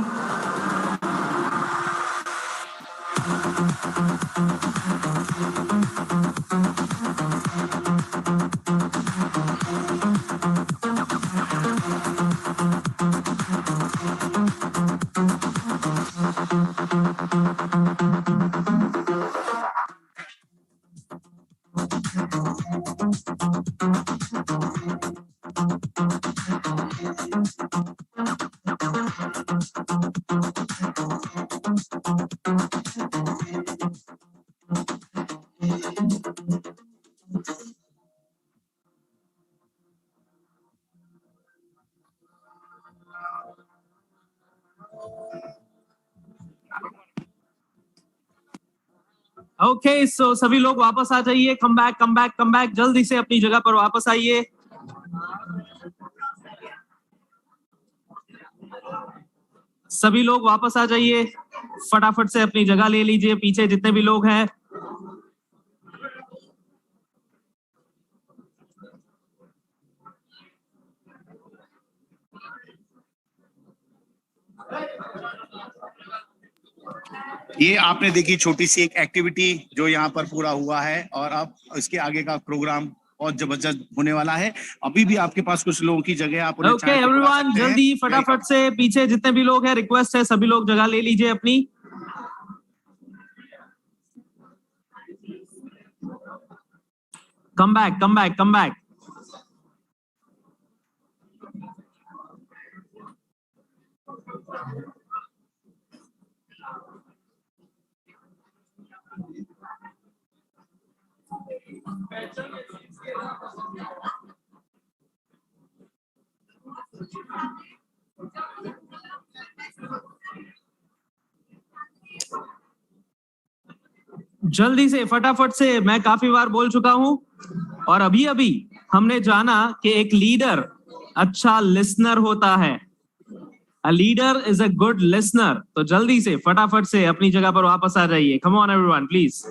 ओके, सो सभी लोग वापस आ जाइए। Come back, come back, come back. जल्दी से अपनी जगह पर वापस आइए। सभी लोग वापस आ जाइए, फटाफट से अपनी जगह ले लीजिए, पीछे जितने भी लोग हैं। ये आपने देखी छोटी सी एक एक्टिविटी जो यहाँ पर पूरा हुआ है, और अब इसके आगे का प्रोग्राम और जबरदस्त होने वाला है। अभी भी आपके पास कुछ लोगों की जगह, आप उन्हें ओके चाय पिला एवरीवन, सकते हैं। जल्दी फटाफट से पीछे जितने भी लोग हैं, रिक्वेस्ट है सभी लोग जगह ले लीजिए अपनी। Come back, come back, come back. जल्दी से फटाफट से, मैं काफी बार बोल चुका हूं, और अभी अभी हमने जाना कि एक लीडर अच्छा लिसनर होता है। A leader is a good listener. तो जल्दी से फटाफट से अपनी जगह पर वापस आ जाइए। कम ऑन एवरीवन प्लीज।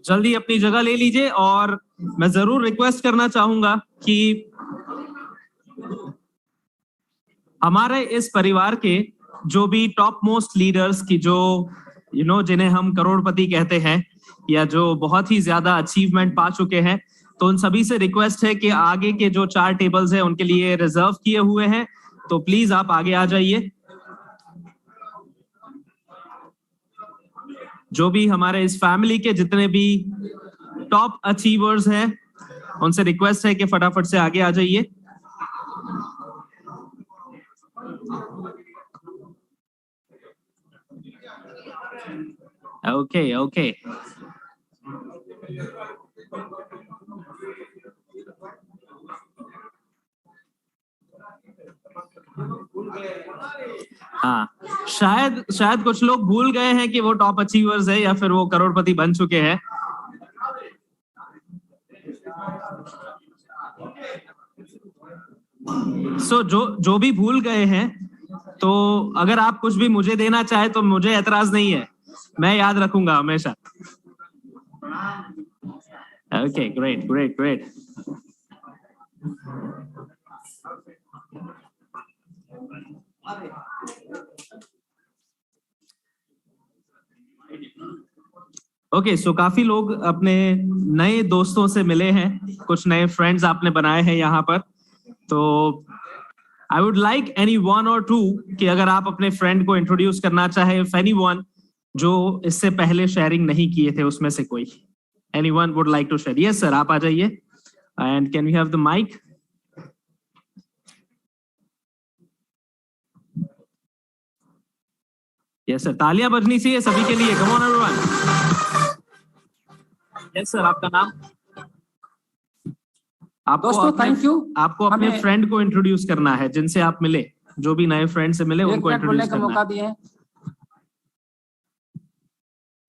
जल्दी अपनी जगह ले लीजिए, और मैं जरूर रिक्वेस्ट करना चाहूंगा कि हमारे इस परिवार के जो भी टॉप मोस्ट लीडर्स की, जो जिन्हें हम करोड़पति कहते हैं, या जो बहुत ही ज्यादा अचीवमेंट पा चुके हैं, तो उन सभी से रिक्वेस्ट है कि आगे के जो 4 टेबल्स हैं उनके लिए रिजर्व किए हुए हैं, तो प्लीज आप आगे आ जाइए। जो भी हमारे इस फैमिली के जितने भी टॉप अचीवर्स हैं, उनसे रिक्वेस्ट है कि फटाफट से आगे आ जाइए। ओके ओके, हाँ, शायद कुछ लोग भूल गए हैं कि वो टॉप अचीवर्स है या फिर वो करोड़पति बन चुके हैं। सो जो भी भूल गए हैं, तो अगर आप कुछ भी मुझे देना चाहे तो मुझे एतराज नहीं है, मैं याद रखूंगा हमेशा। Okay, great great great. Okay, so काफी लोग अपने नए दोस्तों से मिले हैं, कुछ नए फ्रेंड्स आपने बनाए हैं यहाँ पर। तो I would like any one और टू कि अगर आप अपने फ्रेंड को इंट्रोड्यूस करना चाहे, इफ एनी वन जो इससे पहले शेयरिंग नहीं किए थे उसमें से कोई, anyone would like to share? Yes sir, आप आ जाइए and can we have the mic? Yes sir, तालियां बजनी चाहिए सभी के लिए। Come on everyone. Yes sir, आपका नाम? आपको दोस्तों थैंक यू। आपको अपने फ्रेंड को इंट्रोड्यूस करना है, जिनसे आप मिले, जो भी नए फ्रेंड से मिले उनको इंट्रोड्यूस करना है। मौका दिए।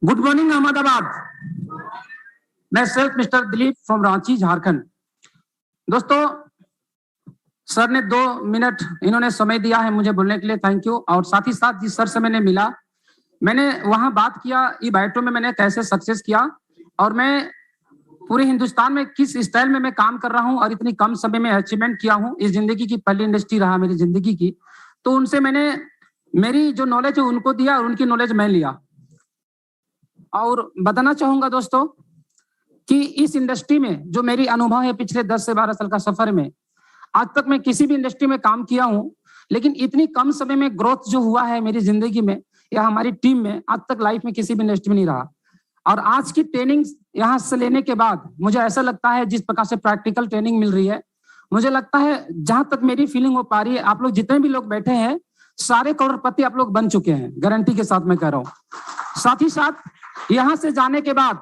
गुड मॉर्निंग अहमदाबाद, मैं self mister Dilip from Ranchi Jharkhand. दोस्तों सर ने 2 मिनट इन्होंने समय दिया है मुझे बोलने के लिए, थैंक यू। और साथ ही साथ जिस सर से मैंने मिला, मैंने वहां बात किया ई बायोटो में मैंने कैसे सक्सेस किया और मैं पूरे हिंदुस्तान में किस स्टाइल में मैं काम कर रहा हूं और इतनी कम समय में अचीवमेंट किया हूं। इस जिंदगी की पहली इंडस्ट्री रहा मेरी जिंदगी की, तो उनसे मैंने मेरी जो नॉलेज है उनको दिया और उनकी नॉलेज मैं लिया। और बताना चाहूंगा दोस्तों कि इस इंडस्ट्री में जो मेरी अनुभव है पिछले 10 से 12 साल का सफर में, आज तक मैं किसी भी इंडस्ट्री में काम किया हूं, लेकिन इतनी कम समय में ग्रोथ जो हुआ है मेरी जिंदगी में या हमारी टीम में, आज तक लाइफ में किसी भी इंडस्ट्री में नहीं रहा। और आज की ट्रेनिंग यहाँ से लेने के बाद मुझे ऐसा लगता है, जिस प्रकार से प्रैक्टिकल ट्रेनिंग मिल रही है, मुझे लगता है जहां तक मेरी फीलिंग हो पा रही है, आप लोग जितने भी लोग बैठे हैं सारे करोड़पति आप लोग बन चुके हैं, गारंटी के साथ मैं कह रहा हूँ। साथ ही साथ यहाँ से जाने के बाद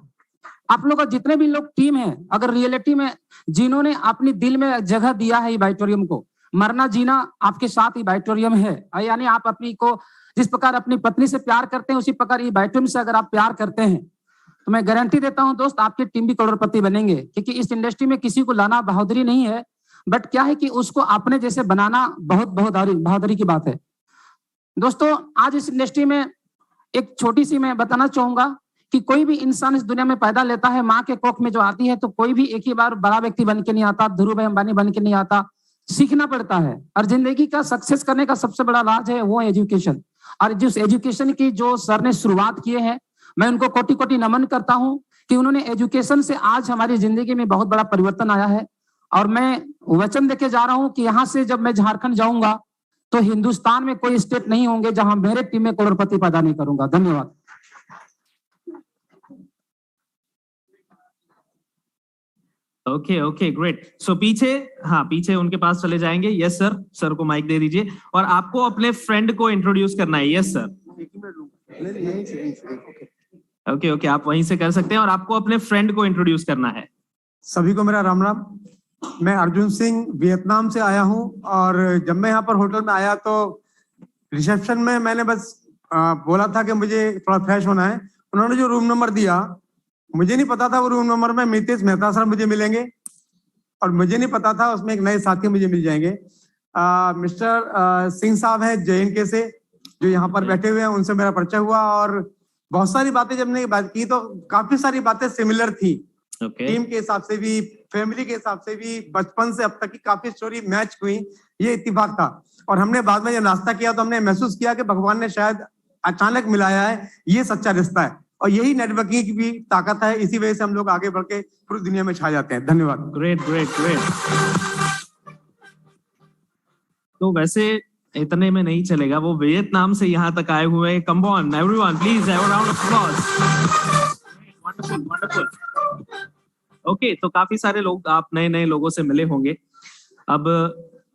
आप लोग का जितने भी लोग टीम है, अगर रियलिटी में जिन्होंने अपनी दिल में जगह दिया है बायोटोरियम को, मरना जीना आपके साथ बायोटोरियम है, यानी आप अपनी को जिस प्रकार अपनी पत्नी से प्यार करते हैं उसी प्रकार बायोटोरियम से अगर आप प्यार करते हैं, तो मैं गारंटी देता हूं दोस्त आपकी टीम भी करोड़पति बनेंगे। क्योंकि इस इंडस्ट्री में किसी को लाना बहादुरी नहीं है, बट क्या है कि उसको अपने जैसे बनाना बहुत बहादुरी की बात है। दोस्तों आज इस इंडस्ट्री में एक छोटी सी मैं बताना चाहूंगा कि कोई भी इंसान इस दुनिया में पैदा लेता है, माँ के कोख में जो आती है, तो कोई भी एक ही बार बड़ा व्यक्ति बन के नहीं आता, धीरू भाई अंबानी बन के नहीं आता, सीखना पड़ता है। और जिंदगी का सक्सेस करने का सबसे बड़ा राज है वो एजुकेशन। और जिस एजुकेशन की जो सर ने शुरुआत किए हैं, मैं उनको कोटि कोटि नमन करता हूं कि उन्होंने एजुकेशन से आज हमारी जिंदगी में बहुत बड़ा परिवर्तन आया है। और मैं वचन देके जा रहा हूं कि यहाँ से जब मैं झारखंड जाऊंगा तो हिंदुस्तान में कोई स्टेट नहीं होंगे जहां मेरे टीम में करोड़पति पैदा नहीं करूंगा। धन्यवाद। Okay okay great. सो पीछे उनके पास चले जाएंगे। यस सर, सर को माइक दे दीजिए और आपको अपने फ्रेंड को इंट्रोड्यूस करना है। Yes sir. ओके ओके, आप वहीं से कर सकते हैं और आपको अपने फ्रेंड को इंट्रोड्यूस करना है। सभी को मेरा राम राम। मैं अर्जुन सिंह वियतनाम से आया हूं और जब मैं यहाँ पर होटल में आया तो रिसेप्शन में मैंने बस बोला था कि मुझे थोड़ा फ्रेश होना है। उन्होंने जो रूम नंबर दिया, मुझे नहीं पता था वो रूम नंबर में मितेश मेहता सर मुझे मिलेंगे और मुझे नहीं पता था उसमें एक नए साथी मुझे मिल जाएंगे। मिस्टर सिंह साहब है JNK से, जो यहाँ पर बैठे हुए हैं, उनसे मेरा परिचय हुआ और बहुत सारी बातें जब मैंने बात की तो काफी सारी बातें सिमिलर थी। टीम के हिसाब से भी, फैमिली के हिसाब से भी, बचपन से अब तक की काफी स्टोरी मैच हुई, ये इत्तेफाक था। और हमने बाद में जब नाश्ता किया तो हमने महसूस किया कि भगवान ने शायद अचानक मिलाया है, ये सच्चा रिश्ता है और यही नेटवर्किंग की भी ताकत है। इसी वजह से हम लोग आगे बढ़ के पूरी दुनिया में छा जाते हैं। धन्यवाद। Great great great. तो वैसे इतने में नहीं चलेगा, वो वियतनाम से यहाँ तक आए हुए हैं। कम on everyone, please have a round of applause. Wonderful wonderful. Okay, तो काफी सारे लोग, आप नए नए लोगों से मिले होंगे। अब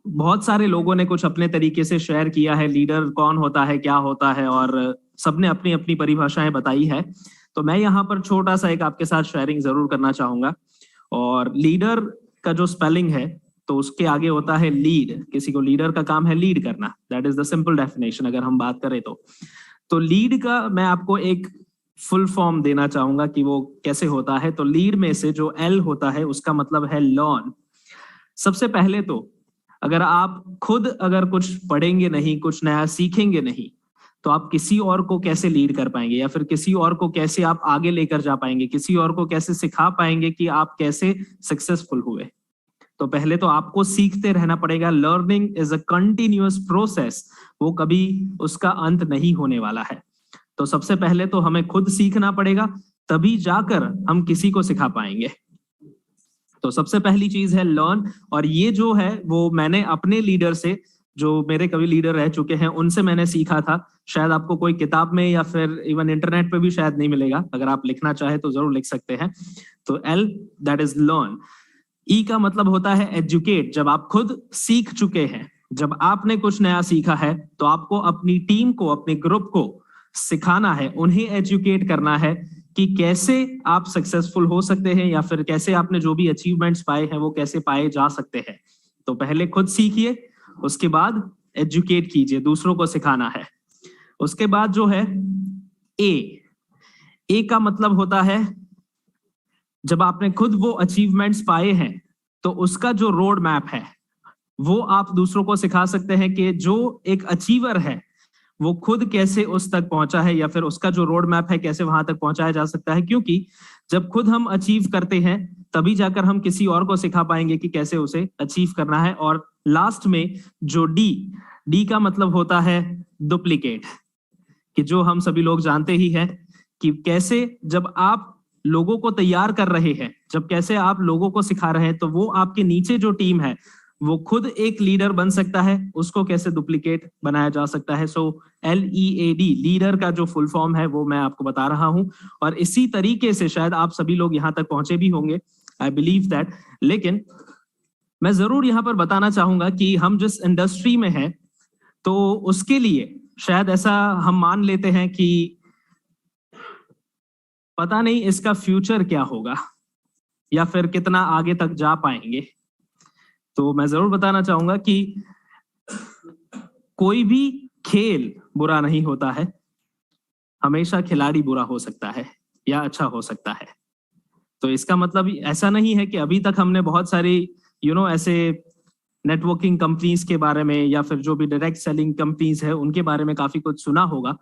बहुत सारे लोगों ने कुछ अपने तरीके से शेयर किया है, लीडर कौन होता है, क्या होता है, और सबने अपनी अपनी परिभाषाएं बताई है। तो मैं यहाँ पर छोटा सा एक आपके साथ शेयरिंग जरूर करना चाहूंगा। और लीडर का जो स्पेलिंग है तो उसके आगे होता है लीड। किसी को लीडर का काम है लीड करना, that is the simple definition अगर हम बात करें तो लीड का मैं आपको एक फुल फॉर्म देना चाहूंगा कि वो कैसे होता है। तो लीड में से जो एल होता है उसका मतलब है लर्न। सबसे पहले तो अगर आप खुद अगर कुछ पढ़ेंगे नहीं, कुछ नया सीखेंगे नहीं, तो आप किसी और को कैसे लीड कर पाएंगे, या फिर किसी और को कैसे आप आगे लेकर जा पाएंगे, किसी और को कैसे सिखा पाएंगे कि आप कैसे सक्सेसफुल हुए। तो पहले तो आपको सीखते रहना पड़ेगा। Learning is a continuous process, वो कभी उसका अंत नहीं होने वाला है। तो सबसे पहले तो हमें खुद सीखना पड़ेगा, तभी जाकर हम किसी को सिखा पाएंगे। तो सबसे पहली चीज है लर्न, और ये जो है वो मैंने अपने लीडर से, जो मेरे कभी लीडर रह चुके हैं, उनसे मैंने सीखा था। शायद आपको कोई किताब में या फिर इवन इंटरनेट पे भी शायद नहीं मिलेगा, अगर आप लिखना चाहे तो जरूर लिख सकते हैं। तो एल, दैट इज लर्न। ई का मतलब होता है एजुकेट। जब आप खुद सीख चुके हैं, जब आपने कुछ नया सीखा है, तो आपको अपनी टीम को, अपने ग्रुप को सिखाना है, उन्हें एजुकेट करना है कि कैसे आप सक्सेसफुल हो सकते हैं, या फिर कैसे आपने जो भी अचीवमेंट्स पाए हैं वो कैसे पाए जा सकते हैं। तो पहले खुद सीखिए, उसके बाद एजुकेट कीजिए, दूसरों को सिखाना है। उसके बाद जो है ए का मतलब होता है जब आपने खुद वो अचीवमेंट्स पाए हैं तो उसका जो रोड मैप है वो आप दूसरों को सिखा सकते हैं कि जो एक अचीवर है वो खुद कैसे उस तक पहुंचा है, या फिर उसका जो रोड मैप है कैसे वहां तक पहुंचाया जा सकता है। क्योंकि जब खुद हम अचीव करते हैं तभी जाकर हम किसी और को सिखा पाएंगे कि कैसे उसे अचीव करना है। और लास्ट में जो डी का मतलब होता है डुप्लीकेट, कि जो हम सभी लोग जानते ही हैं कि कैसे जब आप लोगों को तैयार कर रहे हैं, जब कैसे आप लोगों को सिखा रहे हैं, तो वो आपके नीचे जो टीम है वो खुद एक लीडर बन सकता है, उसको कैसे डुप्लीकेट बनाया जा सकता है। सो LEAD, लीडर का जो फुल फॉर्म है वो मैं आपको बता रहा हूं। और इसी तरीके से शायद आप सभी लोग यहां तक पहुंचे भी होंगे, आई बिलीव दैट। लेकिन मैं जरूर यहां पर बताना चाहूंगा कि हम जिस इंडस्ट्री में हैं तो उसके लिए शायद ऐसा हम मान लेते हैं कि पता नहीं इसका फ्यूचर क्या होगा या फिर कितना आगे तक जा पाएंगे। तो मैं जरूर बताना चाहूंगा कि कोई भी खेल बुरा नहीं होता है, हमेशा खिलाड़ी बुरा हो सकता है या अच्छा हो सकता है। तो इसका मतलब ऐसा नहीं है कि अभी तक हमने बहुत सारी ऐसे नेटवर्किंग कंपनीज के बारे में या फिर जो भी डायरेक्ट सेलिंग कंपनीज है उनके बारे में काफी कुछ सुना होगा।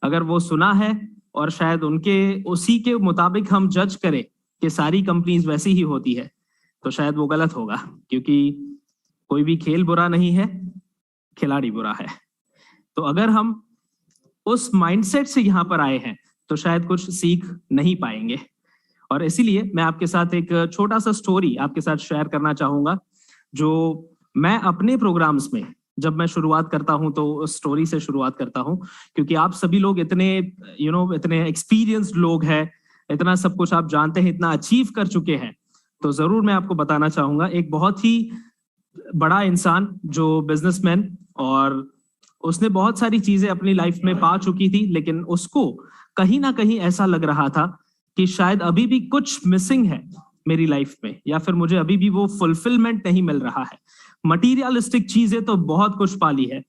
अगर वो सुना है और शायद उनके उसी के मुताबिक हम जज करें कि सारी कंपनीज वैसी ही होती है, तो शायद वो गलत होगा, क्योंकि कोई भी खेल बुरा नहीं है, खिलाड़ी बुरा है। तो अगर हम उस माइंडसेट से यहाँ पर आए हैं तो शायद कुछ सीख नहीं पाएंगे। और इसीलिए मैं आपके साथ एक छोटा सा स्टोरी आपके साथ शेयर करना चाहूंगा, जो मैं अपने प्रोग्राम्स में जब मैं शुरुआत करता हूं तो उस स्टोरी से शुरुआत करता हूं, क्योंकि आप सभी लोग इतने इतने एक्सपीरियंस्ड लोग हैं, इतना सब कुछ आप जानते हैं, इतना अचीव कर चुके हैं। तो जरूर मैं आपको बताना चाहूंगा एक बहुत ही बड़ा इंसान जो बिजनेसमैन, और उसने बहुत सारी चीजें अपनी लाइफ में पा चुकी थी, लेकिन उसको कहीं ना कहीं ऐसा लग रहा था कि शायद अभी भी कुछ मिसिंग है मेरी लाइफ में, या फिर मुझे अभी भी वो फुलफिलमेंट नहीं मिल रहा है। मटीरियलिस्टिक चीजें तो बहुत कुछ पाली है,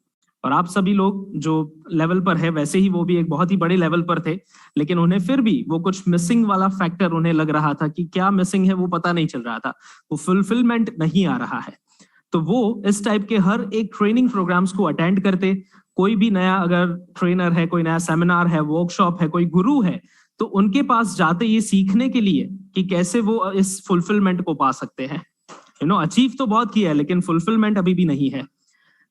और आप सभी लोग जो लेवल पर है वैसे ही वो भी एक बहुत ही बड़े लेवल पर थे, लेकिन उन्हें फिर भी वो कुछ मिसिंग वाला फैक्टर उन्हें लग रहा था कि क्या मिसिंग है वो पता नहीं चल रहा था, वो फुलफिलमेंट नहीं आ रहा है। तो वो इस टाइप के हर एक ट्रेनिंग प्रोग्राम्स को अटेंड करते, कोई भी नया अगर ट्रेनर है, कोई नया सेमिनार है, वर्कशॉप है, कोई गुरु है, तो उनके पास जाते ये सीखने के लिए कि कैसे वो इस फुलफिलमेंट को पा सकते हैं। अचीव तो बहुत किया है लेकिन फुलफिलमेंट अभी भी नहीं है,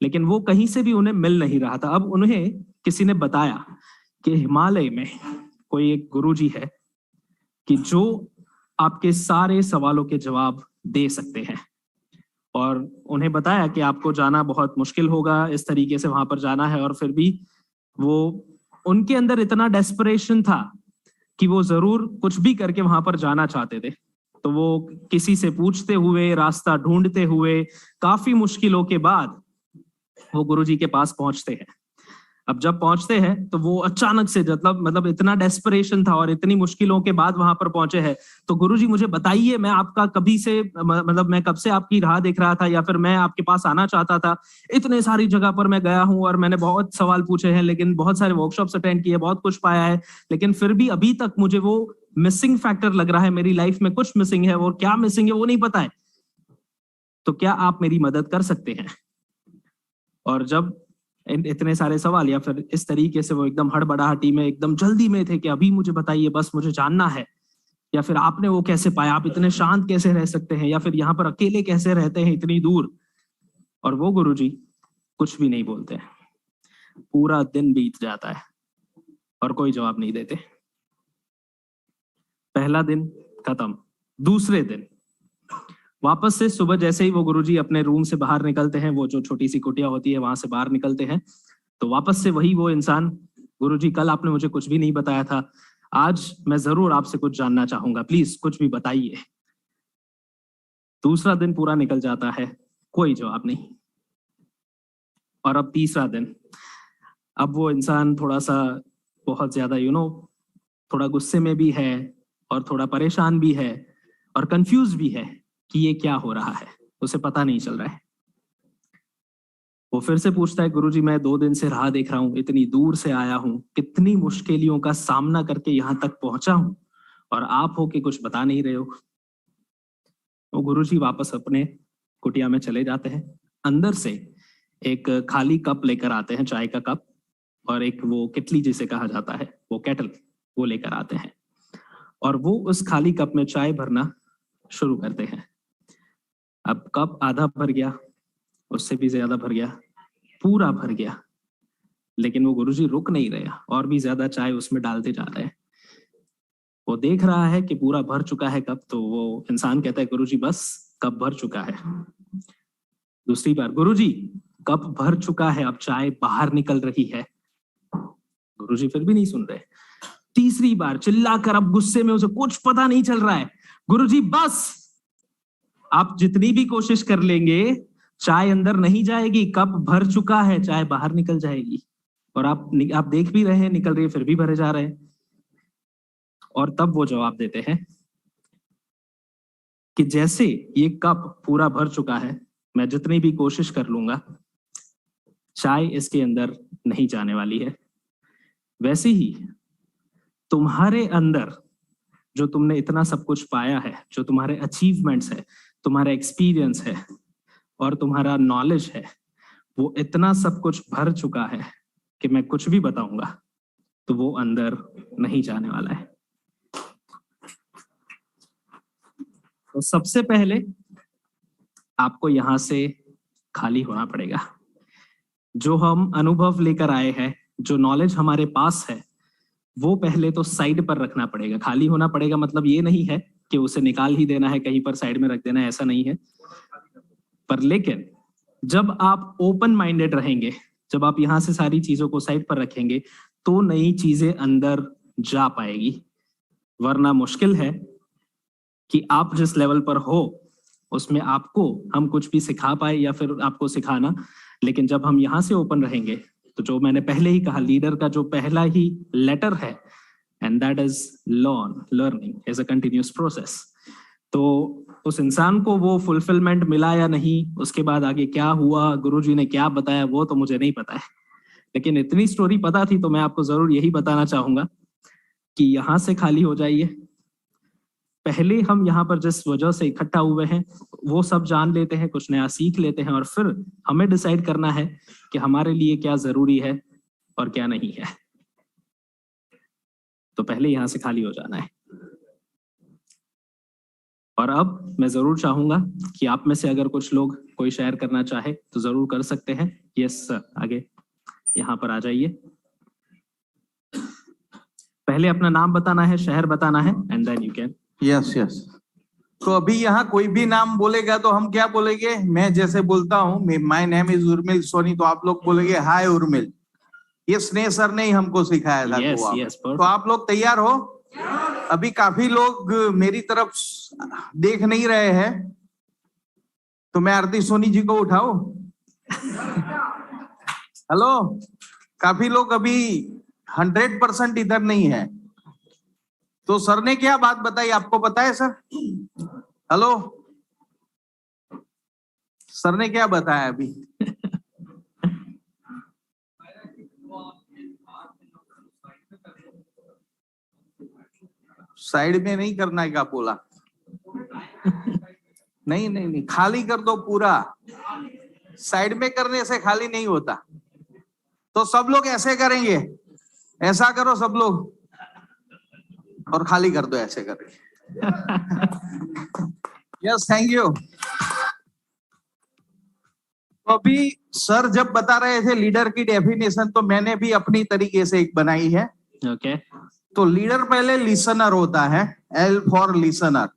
लेकिन वो कहीं से भी उन्हें मिल नहीं रहा था। अब उन्हें किसी ने बताया कि हिमालय में कोई एक गुरुजी है कि जो आपके सारे सवालों के जवाब दे सकते हैं, और उन्हें बताया कि आपको जाना बहुत मुश्किल होगा, इस तरीके से वहां पर जाना है। और फिर भी वो उनके अंदर इतना डेस्परेशन था कि वो जरूर कुछ भी करके वहां पर जाना चाहते थे। तो वो किसी से पूछते हुए, रास्ता ढूंढते हुए, काफी मुश्किलों के बाद वो गुरुजी के पास पहुंचते हैं। अब जब पहुंचते हैं तो वो अचानक से मतलब इतना डेस्परेशन था और इतनी मुश्किलों के बाद वहां पर पहुंचे हैं। तो गुरुजी मुझे बताइए, मैं आपका कभी से मतलब मैं कब से आपकी राह देख रहा था या फिर मैं आपके पास आना चाहता था। इतने सारी जगह पर मैं गया हूं और मैंने बहुत सवाल पूछे हैं, लेकिन बहुत सारे वर्कशॉप्स अटेंड किए, बहुत कुछ पाया है, लेकिन फिर भी अभी तक मुझे वो मिसिंग फैक्टर लग रहा है। मेरी लाइफ में कुछ मिसिंग है, वो क्या मिसिंग है वो नहीं पता है। तो क्या आप मेरी मदद कर सकते हैं? और जब इतने सारे सवाल या फिर इस तरीके से वो एकदम हड़बड़ाहटी में, एकदम जल्दी में थे कि अभी मुझे बताइए, बस मुझे जानना है, या फिर आपने वो कैसे पाया, आप इतने शांत कैसे रह सकते हैं, या फिर यहाँ पर अकेले कैसे रहते हैं इतनी दूर। और वो गुरुजी कुछ भी नहीं बोलते। पूरा दिन बीत जाता है और कोई जवाब नहीं देते। पहला दिन खत्म। दूसरे दिन वापस से सुबह जैसे ही वो गुरुजी अपने रूम से बाहर निकलते हैं, वो जो छोटी सी कुटिया होती है वहां से बाहर निकलते हैं, तो वापस से वही वो इंसान, गुरुजी कल आपने मुझे कुछ भी नहीं बताया था, आज मैं जरूर आपसे कुछ जानना चाहूंगा, प्लीज कुछ भी बताइए। दूसरा दिन पूरा निकल जाता है, कोई जवाब नहीं। और अब तीसरा दिन, अब वो इंसान थोड़ा सा बहुत ज्यादा थोड़ा गुस्से में भी है और थोड़ा परेशान भी है और कंफ्यूज भी है कि ये क्या हो रहा है, उसे पता नहीं चल रहा है। वो फिर से पूछता है, गुरुजी मैं 2 दिन से राह देख रहा हूँ, इतनी दूर से आया हूँ, कितनी मुश्किलों का सामना करके यहाँ तक पहुंचा हूँ और आप हो के कुछ बता नहीं रहे हो। वो गुरुजी वापस अपने कुटिया में चले जाते हैं। अंदर से एक खाली कप लेकर आते हैं, चाय का कप, और एक वो किटली जिसे कहा जाता है, वो केटल, वो लेकर आते हैं और वो उस खाली कप में चाय भरना शुरू करते हैं। अब कप आधा भर गया, उससे भी ज्यादा भर गया, पूरा भर गया, लेकिन वो गुरुजी रुक नहीं रहे और भी ज्यादा चाय उसमें डालते जा रहे हैं। वो देख रहा है कि पूरा भर चुका है कप, तो वो इंसान कहता है, गुरुजी बस कप भर चुका है। दूसरी बार, गुरुजी कप भर चुका है, अब चाय बाहर निकल रही है। गुरुजी फिर भी नहीं सुन रहे। तीसरी बार चिल्लाकर, अब गुस्से में, उसे कुछ पता नहीं चल रहा है, गुरुजी बस, आप जितनी भी कोशिश कर लेंगे चाय अंदर नहीं जाएगी, कप भर चुका है, चाय बाहर निकल जाएगी। और आप देख भी रहे हैं निकल रही है, फिर भी भरे जा रहे हैं। और तब वो जवाब देते हैं कि जैसे ये कप पूरा भर चुका है, मैं जितनी भी कोशिश कर लूंगा चाय इसके अंदर नहीं जाने वाली है, वैसे ही तुम्हारे अंदर जो तुमने इतना सब कुछ पाया है, जो तुम्हारे अचीवमेंट्स है, तुम्हारा एक्सपीरियंस है और तुम्हारा नॉलेज है, वो इतना सब कुछ भर चुका है कि मैं कुछ भी बताऊंगा तो वो अंदर नहीं जाने वाला है। तो सबसे पहले आपको यहां से खाली होना पड़ेगा। जो हम अनुभव लेकर आए हैं, जो नॉलेज हमारे पास है, वो पहले तो साइड पर रखना पड़ेगा। खाली होना पड़ेगा मतलब ये नहीं है कि उसे निकाल ही देना है, कहीं पर साइड में रख देना है, ऐसा नहीं है। पर लेकिन जब आप ओपन माइंडेड रहेंगे, जब आप यहाँ से सारी चीजों को साइड पर रखेंगे, तो नई चीजें अंदर जा पाएगी। वरना मुश्किल है कि आप जिस लेवल पर हो उसमें आपको हम कुछ भी सिखा पाए या फिर आपको सिखाना। लेकिन जब हम यहाँ से ओपन रहेंगे, तो जो मैंने पहले ही कहा, लीडर का जो पहला ही लेटर है, and that is learning is a continuous process. तो उस इंसान को वो फुलफिलमेंट मिला या नहीं, उसके बाद आगे क्या हुआ, गुरुजी ने क्या बताया, वो तो मुझे नहीं पता है। लेकिन इतनी स्टोरी पता थी तो मैं आपको जरूर यही बताना चाहूंगा कि यहाँ से खाली हो जाइए। पहले हम यहाँ पर जिस वजह से इकट्ठा हुए हैं वो सब जान लेते हैं, कुछ नया सीख लेते हैं, और फिर हमें डिसाइड करना है कि हमारे लिए क्या जरूरी है और क्या नहीं है। तो पहले यहाँ से खाली हो जाना है। और अब मैं जरूर चाहूंगा कि आप में से अगर कुछ लोग कोई शेयर करना चाहे तो जरूर कर सकते हैं। यस सर, आगे यहाँ पर आ जाइए। पहले अपना नाम बताना है, शहर बताना है, and then you can. Yes yes. तो अभी यहाँ कोई भी नाम बोलेगा तो हम क्या बोलेंगे? मैं जैसे बोलता हूँ my name is Urmil Soni, तो आप लोग बोलेंगे हाय उर्मिल। ये स्नेह सर ने ही हमको सिखाया था। yes, yes, तो आप लोग तैयार हो? अभी काफी लोग मेरी तरफ देख नहीं रहे हैं, तो मैं आरती सोनी जी को उठाऊं? हेलो, काफी लोग अभी 100% इधर नहीं है। तो सर ने क्या बात बताई, आपको पता है सर? हेलो, सर ने क्या बताया अभी? साइड में नहीं करना है क्या बोला? नहीं नहीं नहीं, खाली कर दो पूरा। साइड में करने से खाली नहीं होता। तो सब लोग ऐसे करेंगे, ऐसा करो सब लोग, और खाली कर दो ऐसे करके। Yes, thank you. तो अभी सर जब बता रहे थे लीडर की डेफिनेशन, तो मैंने भी अपनी तरीके से एक बनाई है। ओके। तो लीडर पहले लिसनर होता है, L for listener,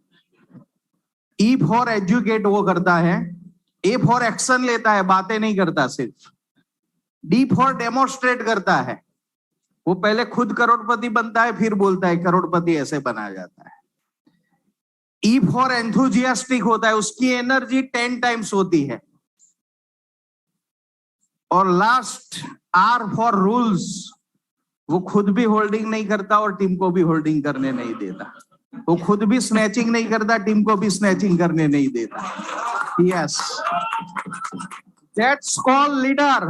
E for educate वो करता है, A फॉर एक्शन लेता है, बातें नहीं करता सिर्फ, D फॉर डेमोन्स्ट्रेट करता है, वो पहले खुद करोड़पति बनता है फिर बोलता है करोड़पति ऐसे बनाया जाता है। E फॉर एंथुजियास्टिक होता है, उसकी एनर्जी 10 टाइम्स होती है। और लास्ट R फॉर रूल्स, वो खुद भी होल्डिंग नहीं करता और टीम को भी होल्डिंग करने नहीं देता। वो खुद भी स्नैचिंग नहीं करता, टीम को भी स्नैचिंग करने नहीं देता। Yes, that's called leader.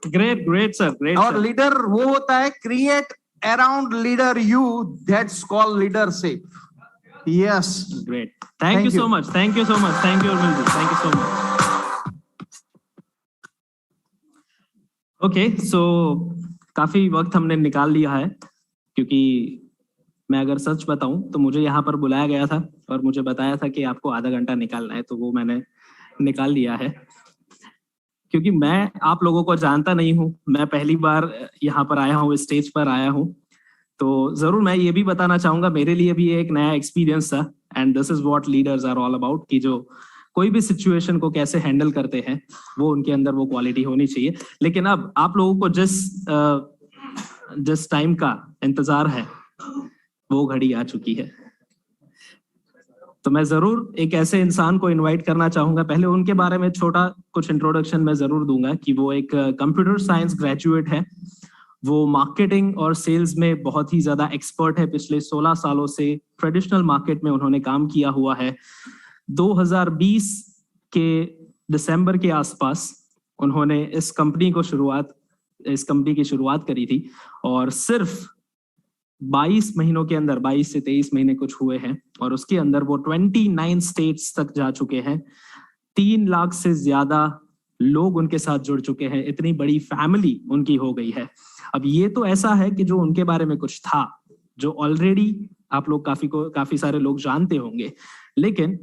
Great great sir, great. और लीडर वो होता है create around leader you, that's called leadership. Yes, great, thank you so much, thank you so much, thank you Urmil ji, thank you so much. Okay, so काफी वक्त हमने निकाल लिया है, क्योंकि मैं अगर सच बताऊं तो मुझे यहाँ पर बुलाया गया था और मुझे बताया था कि आपको आधा घंटा निकालना है, तो वो मैंने निकाल लिया है। क्योंकि मैं आप लोगों को जानता नहीं हूं, मैं पहली बार यहाँ पर आया हूँ, स्टेज पर आया हूँ, तो जरूर मैं ये भी बताना चाहूंगा, मेरे लिए भी एक नया एक्सपीरियंस था। And this is what leaders are all about, कि जो कोई भी सिचुएशन को कैसे हैंडल करते हैं, वो उनके अंदर वो क्वालिटी होनी चाहिए। लेकिन अब आप लोगों को जिस टाइम का इंतजार है, वो घड़ी आ चुकी है। तो मैं जरूर एक ऐसे इंसान को इनवाइट करना चाहूंगा। पहले उनके बारे में छोटा कुछ इंट्रोडक्शन मैं जरूर दूंगा कि वो एक कंप्यूटर साइंस ग्रेजुएट है, वो मार्केटिंग और सेल्स में बहुत ही ज्यादा एक्सपर्ट है। पिछले 16 सालों से ट्रेडिशनल मार्केट में उन्होंने काम किया हुआ है। 2020 के दिसंबर के आसपास उन्होंने इस कंपनी की शुरुआत करी थी, और सिर्फ 22 महीनों के अंदर, 22 से 23 महीने कुछ हुए हैं, और उसके अंदर वो 29 स्टेट्स तक जा चुके हैं। 3 लाख से ज्यादा लोग उनके साथ जुड़ चुके हैं, इतनी बड़ी फैमिली उनकी हो गई है। अब ये तो ऐसा है कि जो उनके बारे में कुछ था, जो ऑलरेडी आप लोग काफी सारे लोग जानते होंगे, लेकिन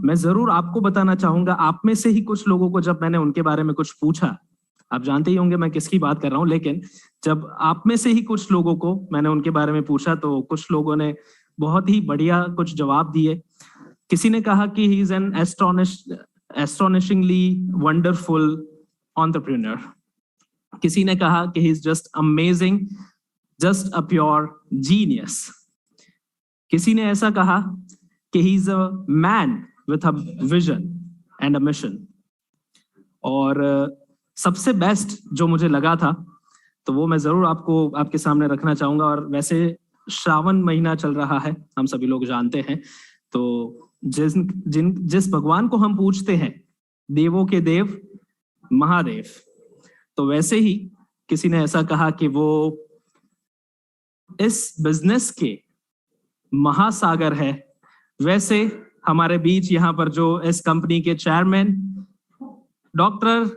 मैं जरूर आपको बताना चाहूंगा, आप में से ही कुछ लोगों को जब मैंने उनके बारे में कुछ पूछा, आप जानते ही होंगे मैं किसकी बात कर रहा हूं, लेकिन जब आप में से ही कुछ लोगों को मैंने उनके बारे में पूछा, तो कुछ लोगों ने बहुत ही बढ़िया कुछ जवाब दिए। किसी ने कहा कि he is an astonishingly wonderful entrepreneur, किसी ने कहा कि he is just amazing, just a pure genius, किसी ने ऐसा कहा कि he is a man with a vision and a mission। और सबसे बेस्ट जो मुझे लगा था, तो वो मैं जरूर आपके सामने रखना चाहूंगा। और वैसे श्रावण महीना चल रहा है, हम सभी लोग जानते हैं, तो जिस भगवान को हम पूछते हैं, देवों के देव महादेव, तो वैसे ही किसी ने ऐसा कहा कि वो इस बिजनेस के महासागर है। वैसे हमारे बीच यहाँ पर जो इस कंपनी के चेयरमैन डॉक्टर